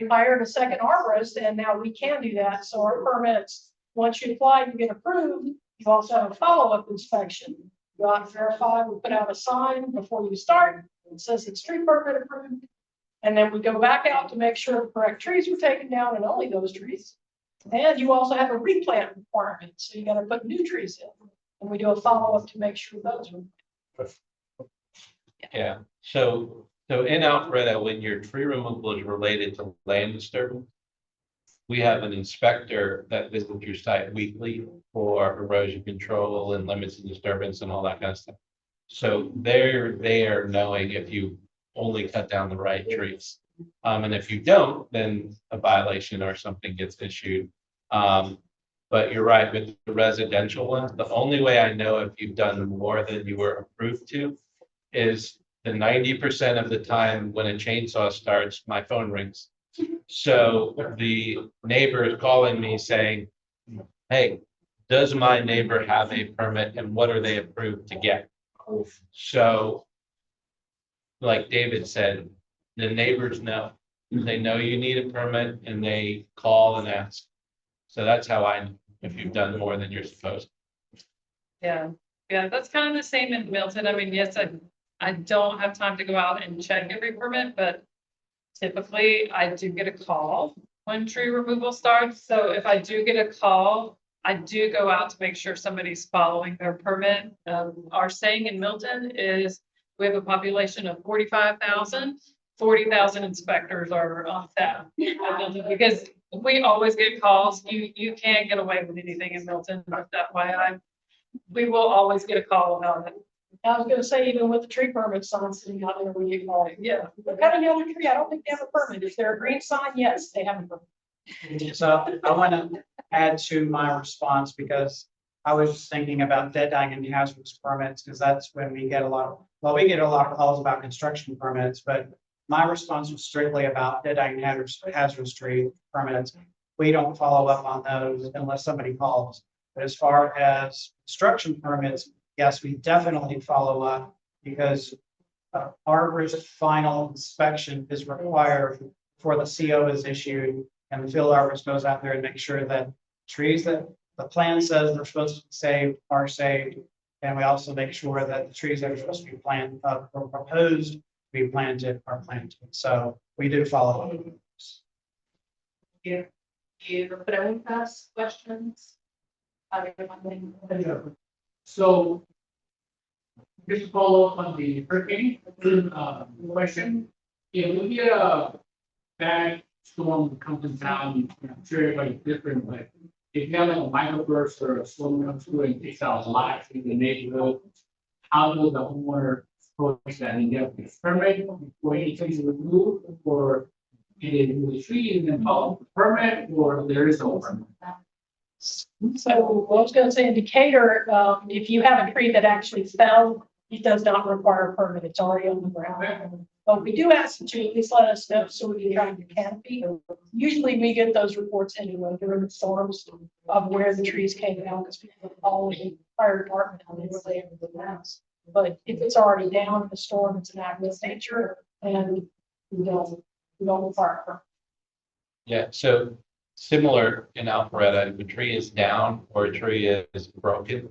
hired a second arborist and now we can do that. So our permits, once you apply, you get approved. You also have a follow-up inspection. You ought to verify, we put out a sign before you start. It says it's tree permit approved. And then we go back out to make sure the correct trees were taken down and only those trees. And you also have a replant requirement. So you got to put new trees in. And we do a follow-up to make sure those are. Yeah, so in Alpharetta, when your tree removal is related to land disturbance, we have an inspector that visits your site weekly for erosion control and limits and disturbance and all that kind of stuff. So they're there knowing if you only cut down the right trees. And if you don't, then a violation or something gets issued. But you're right, with the residential ones, the only way I know if you've done more than you were approved to is the 90% of the time when a chainsaw starts, my phone rings. So the neighbor is calling me saying, hey, does my neighbor have a permit and what are they approved to get? So like David said, the neighbors know. They know you need a permit and they call and ask. So that's how I, know if you've done more than you're supposed. Yeah, yeah, that's kind of the same in Milton. I mean, yes, I don't have time to go out and check every permit, but typically I do get a call when tree removal starts. So if I do get a call, I do go out to make sure somebody's following their permit. Our saying in Milton is we have a population of 45,000. 40,000 inspectors are on staff in Milton, because we always get calls. You can't get away with anything in Milton, but FYI, we will always get a call about it. I was gonna say, even with the tree permit sign sitting out there, when you call, yeah, we're cutting down a tree, I don't think they have a permit. Is there a green sign? Yes, they have a permit. So I want to add to my response because I was just thinking about dead, dying and hazardous permits, because that's when we get a lot of, well, we get a lot of calls about construction permits, but my response was strictly about dead, dying and hazardous tree permits. We don't follow up on those unless somebody calls. But as far as construction permits, yes, we definitely follow up because arborist final inspection is required before the CO is issued, and the field arborist goes out there and makes sure that trees that the plan says they're supposed to be saved are saved. And we also make sure that the trees that are supposed to be planted or proposed to be planted are planted. So we do follow up. You put any past questions? So, just to follow up on the hurricane, question, if we get a bad storm comes in town, I'm sure everybody's different, but if you have like a microburst or a storm comes through and takes out a lot in the neighborhood, how does the homeowner approach that? And get a permit before anything's removed, or do they remove the trees and follow the permit, or there is no permit? So I was gonna say in Decatur, if you have a tree that actually fell, it does not require a permit. It's already on the ground. But we do ask them to at least let us know so we can try to canopy. Usually we get those reports anyway during the storms of where the trees came down, because people call the fire department and they relay everything else. But if it's already down in the storm, it's an act of nature, and we don't require a permit. Yeah, so similar in Alpharetta, if a tree is down or a tree is broken,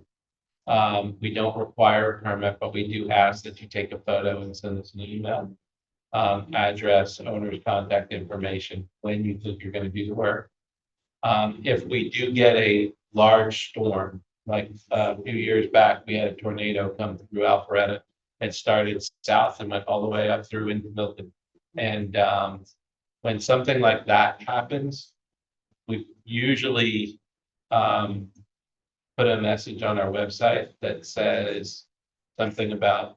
we don't require a permit, but we do ask that you take a photo and send us an email. Address, owner's contact information, when you think you're going to do the work. If we do get a large storm, like a few years back, we had a tornado come through Alpharetta. It started south and went all the way up through into Milton. And when something like that happens, we usually put a message on our website that says something about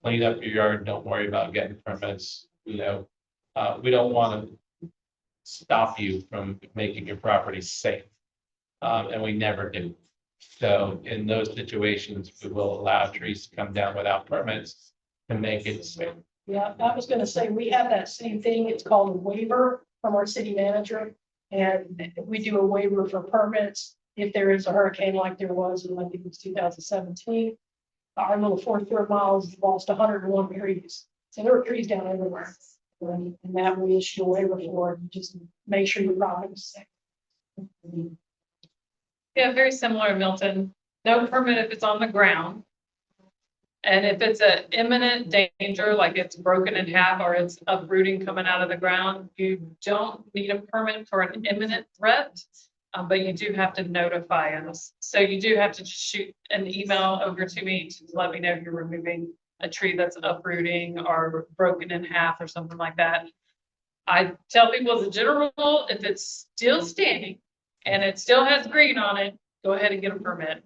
clean up your yard, don't worry about getting permits. You know, we don't want to stop you from making your property safe. And we never do. So in those situations, we will allow trees to come down without permits to make it safe. Yeah, I was gonna say, we have that same thing. It's called a waiver from our city manager. And we do a waiver for permits if there is a hurricane like there was in, I think it was 2017. Our little 4 miles lost 101 trees. So there were trees down everywhere. And that we issue a waiver for, and just make sure your property is safe. Yeah, very similar in Milton. No permit if it's on the ground. And if it's an imminent danger, like it's broken in half or it's uprooting coming out of the ground, you don't need a permit for an imminent threat. But you do have to notify us. So you do have to shoot an email over to me to let me know if you're removing a tree that's uprooting or broken in half or something like that. I tell people as a general rule, if it's still standing and it still has green on it, go ahead and get a permit.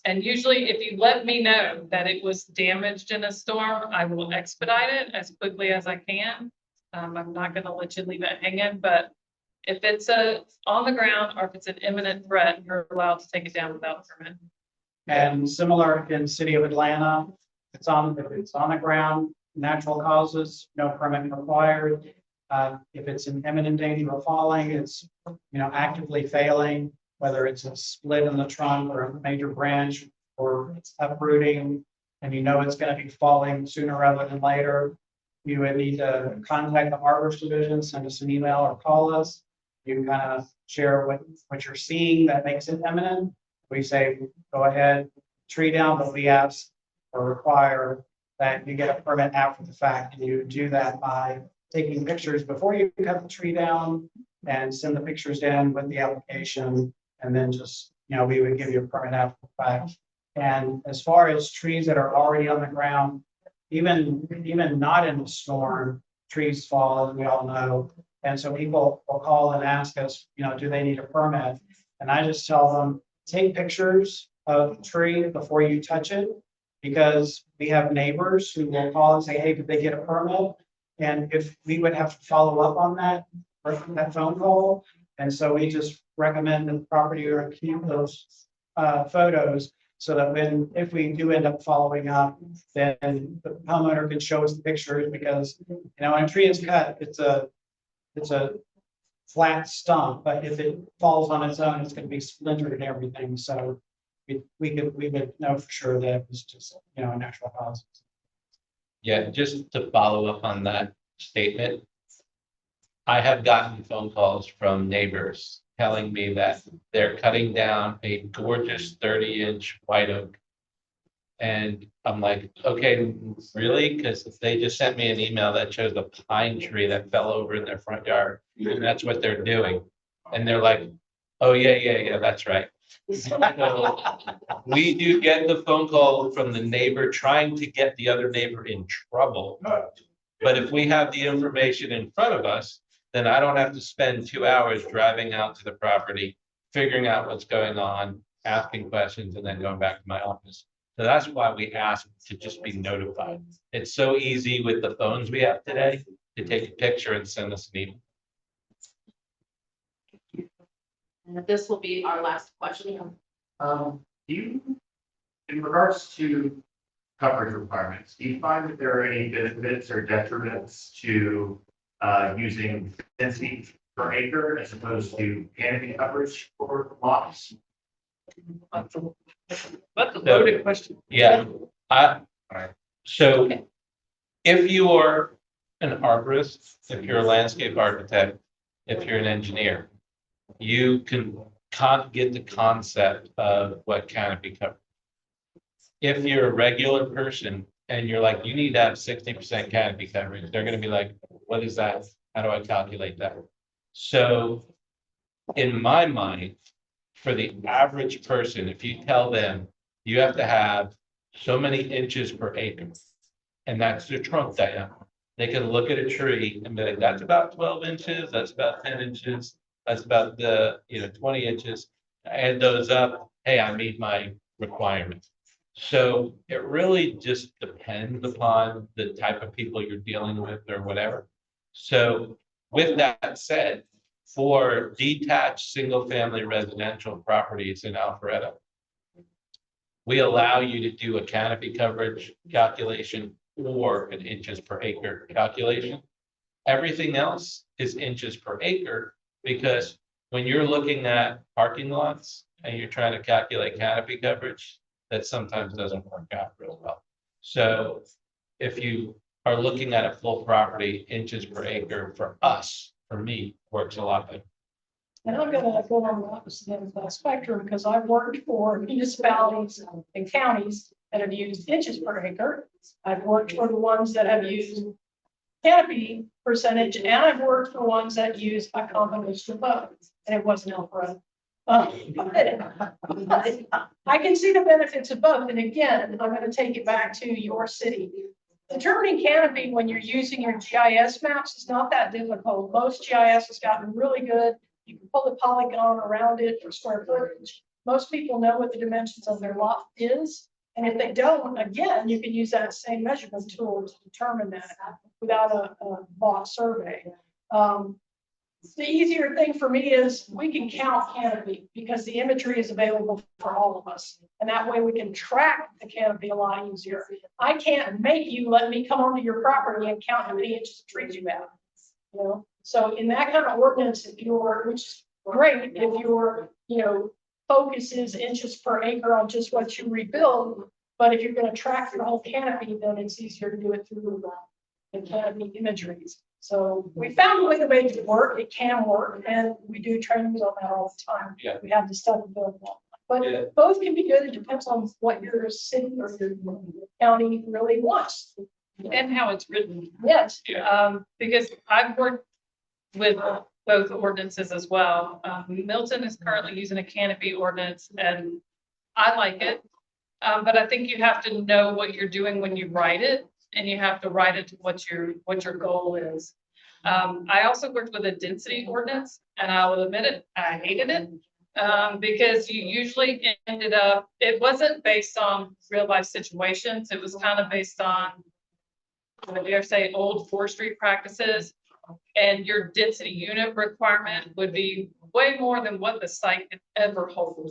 And usually if you let me know that it was damaged in a storm, I will expedite it as quickly as I can. I'm not going to let you leave it hanging, but if it's on the ground or if it's an imminent threat, you're allowed to take it down without a permit. And similar in city of Atlanta, if it's on the ground, natural causes, no permit required. If it's in imminent danger of falling, it's, actively failing, whether it's a split in the trunk or a major branch or it's uprooting, and it's going to be falling sooner rather than later. you would need to contact the Arborist Division, send us an email or call us. You can kind of share what you're seeing that makes it eminent. We say, go ahead, tree down, but we ask or require that you get a permit after the fact. And you do that by taking pictures before you cut the tree down and send the pictures in with the application. And then just, we would give you a permit after the fact. And as far as trees that are already on the ground, even not in the storm, trees fall, as we all know. And so people will call and ask us, do they need a permit? And I just tell them, take pictures of the tree before you touch it, because we have neighbors who will call and say, hey, did they get a permit? And if we would have to follow up on that phone call. And so we just recommend that the property owner keep those photos so that if we do end up following up, then the homeowner can show us the pictures, because, when a tree is cut, it's a flat stump, but if it falls on its own, it's going to be splintered and everything. So we would know for sure that it was just, a natural cause. Yeah, just to follow up on that statement. I have gotten phone calls from neighbors telling me that they're cutting down a gorgeous 30-inch white oak. And I'm like, okay, really? Because they just sent me an email that shows a pine tree that fell over in their front yard, and that's what they're doing. And they're like, oh, yeah, that's right. So we do get the phone call from the neighbor trying to get the other neighbor in trouble. But if we have the information in front of us, then I don't have to spend 2 hours driving out to the property, figuring out what's going on, asking questions, and then going back to my office. So that's why we ask to just be notified. It's so easy with the phones we have today to take a picture and send us an email. And this will be our last question. In regards to coverage requirements, do you find that there are any benefits or detriments to using density per acre as opposed to canopy coverage for lots? That's a loaded question. Yeah, so if you are an arborist, if you're a landscape architect, if you're an engineer, you can get the concept of what canopy coverage. If you're a regular person and you're like, you need to have 60% canopy coverage, they're going to be like, what is that? How do I calculate that? So in my mind, for the average person, if you tell them you have to have so many inches per acre, and that's their trunk diameter, they can look at a tree and be like, that's about 12 inches, that's about 10 inches, that's about 20 inches. Add those up, hey, I meet my requirement. So it really just depends upon the type of people you're dealing with or whatever. So with that said, for detached single-family residential properties in Alpharetta, we allow you to do a canopy coverage calculation or an inches per acre calculation. Everything else is inches per acre, because when you're looking at parking lots and you're trying to calculate canopy coverage, that sometimes doesn't work out real well. So if you are looking at a full property, inches per acre for us, for me, works a lot better. And I'm gonna go on the opposite end of that spectrum, because I've worked for municipalities and counties that have used inches per acre. I've worked for the ones that have used canopy percentage, and I've worked for ones that use a combination of both, and it wasn't Alpharetta. I can see the benefits of both, and again, I'm gonna take it back to your city. Determining canopy when you're using your GIS maps is not that difficult. Most GIS has gotten really good. You can pull the polygon around it for square footage. Most people know what the dimensions of their lot is. And if they don't, again, you can use that same measurement tool to determine that without a bought survey. The easier thing for me is we can count canopy, because the imagery is available for all of us. And that way we can track the canopy a lot easier. I can't make you let me come onto your property and count how many inches of trees you have. So in that kind of ordinance, which is great if your, focus is inches per acre on just what you rebuild. But if you're going to track your whole canopy, then it's easier to do it through and canopy imageries. So we found a way to make it work. It can work, and we do trainings on that all the time. Yeah. We have the stuff available. But Yeah. both can be good. It depends on what your city or your county really wants. And how it's written. Yes. Because I've worked with both ordinances as well. Milton is currently using a canopy ordinance and I like it. But I think you have to know what you're doing when you write it, and you have to write it to what your goal is. I also worked with a density ordinance, and I will admit it, I hated it. Because you usually ended up, it wasn't based on real life situations. It was kind of based on, I dare say, old forestry practices. And your density unit requirement would be way more than what the site could ever hold.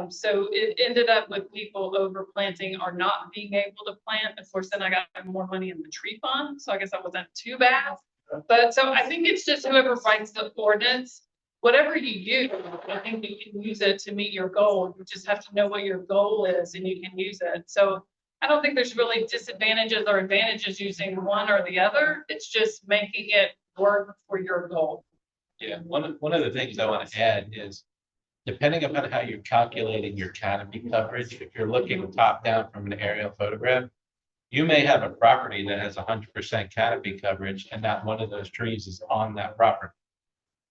So it ended up with people overplanting or not being able to plant. Of course, then I got more money in the tree fund, so I guess that wasn't too bad. But so I think it's just whoever writes the ordinance, whatever you use, I think you can use it to meet your goal. You just have to know what your goal is and you can use it. So I don't think there's really disadvantages or advantages using one or the other. It's just making it work for your goal. Yeah, one of the things I want to add is, depending upon how you're calculating your canopy coverage, if you're looking top down from an aerial photograph, you may have a property that has 100% canopy coverage and not one of those trees is on that property.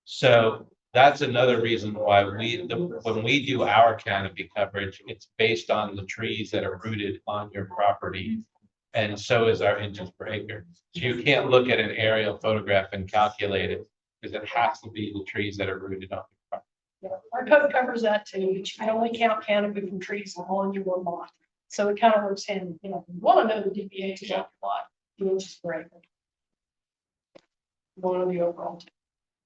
So that's another reason why when we do our canopy coverage, it's based on the trees that are rooted on your property. And so is our inches per acre. So you can't look at an aerial photograph and calculate it, because it has to be the trees that are rooted on your property. Yeah, our code covers that too. You can only count canopy from trees on your lot. So it kind of works in, you want to know the DBH of your lot, the inches per acre. One of the overall.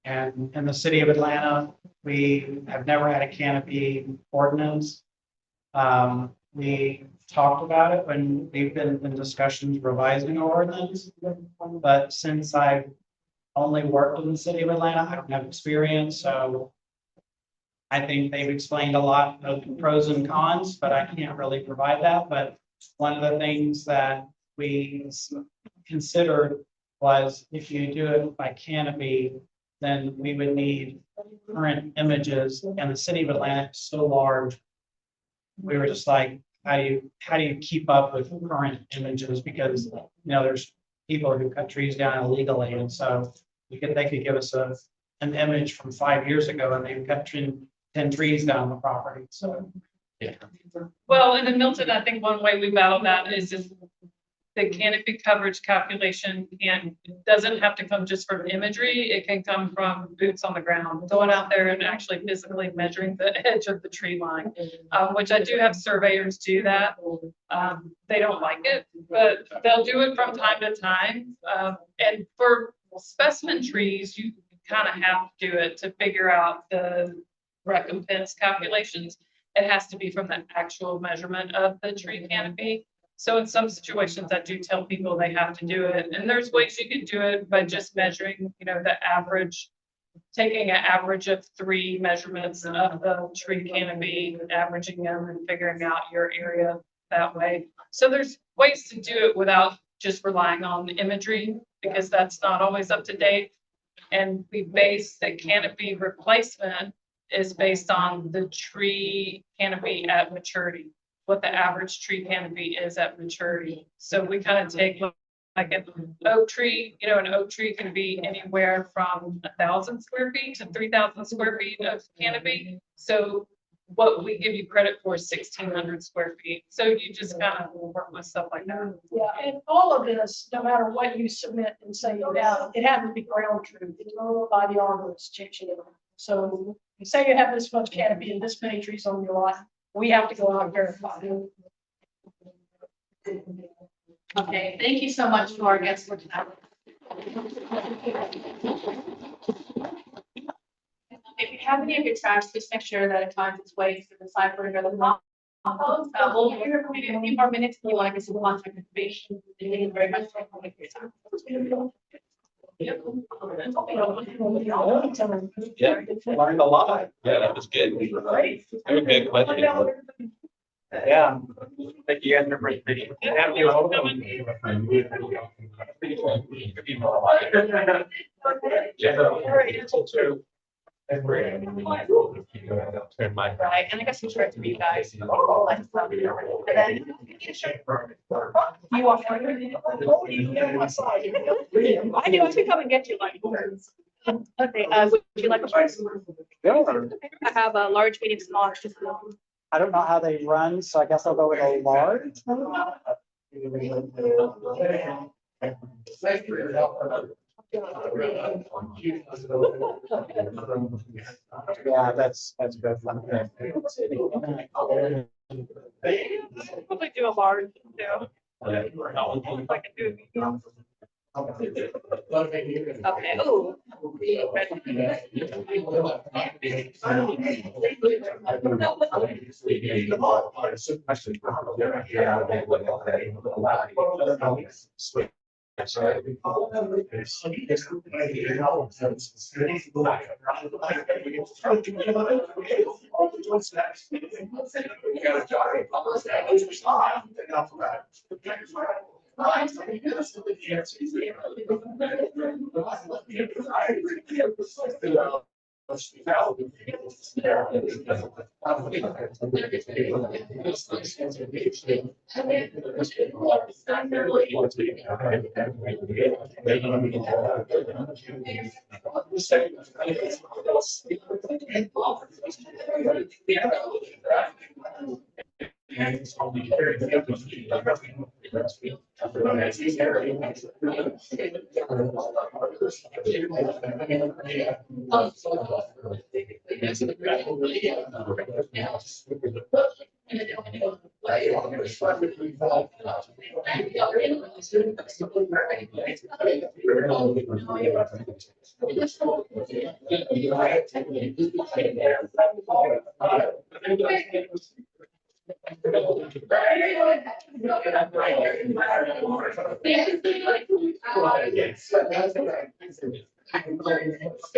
And in the city of Atlanta, we have never had a canopy ordinance. We talked about it when we've been in discussions revising our ordinance. But since I've only worked in the city of Atlanta, I don't have experience, so I think they've explained a lot of the pros and cons, but I can't really provide that. But one of the things that we considered was, if you do it by canopy, then we would need current images, and the city of Atlanta is so large. We were just like, how do you keep up with current images? Because, there's people who cut trees down illegally, and so they could give us an image from 5 years ago, and they've cut 10 trees down the property, so. Yeah. Well, and in Milton, I think one way we battle that is just the canopy coverage calculation doesn't have to come just from imagery. It can come from boots on the ground, going out there and actually physically measuring the edge of the tree line, which I do have surveyors do that. They don't like it, but they'll do it from time to time. And for specimen trees, you kind of have to do it to figure out the recompense calculations. It has to be from the actual measurement of the tree canopy. So in some situations, I do tell people they have to do it. And there's ways you can do it by just measuring, the average, taking an average of 3 measurements of the tree canopy, averaging them and figuring out your area that way. So there's ways to do it without just relying on the imagery, because that's not always up to date. And we base the canopy replacement is based on the tree canopy at maturity, what the average tree canopy is at maturity. So we kind of take like an oak tree, an oak tree can be anywhere from 1,000 square feet to 3,000 square feet of canopy. So what we give you credit for is 1,600 square feet. So you just kind of work with stuff like that. Yeah, and all of this, no matter what you submit and say you have, it has to be ground truth. It's owned by the arborist changing it. So you say you have this much canopy and this many trees on your lot, we have to go out and verify it. Okay, thank you so much to our guests for tonight. If you have any of your trash, please make sure that it finds its way through the cypher or the compost. We'll be here for maybe a few more minutes if you want to get some contact information. Thank you very much for your time. Yeah, learned a lot. Yeah, that was good. Great. They were good questions. Yeah. Thank you guys for participating. Thank you. Turn my. Right, and I guess it's great to meet you guys. And then, you walk over. I do, I can come and get you like. Okay, would you like a choice? I have a large, medium, small. I don't know how they run, so I guess I'll go with a large. Yeah, that's good. Probably do a large too. If I can do it. Okay, ooh.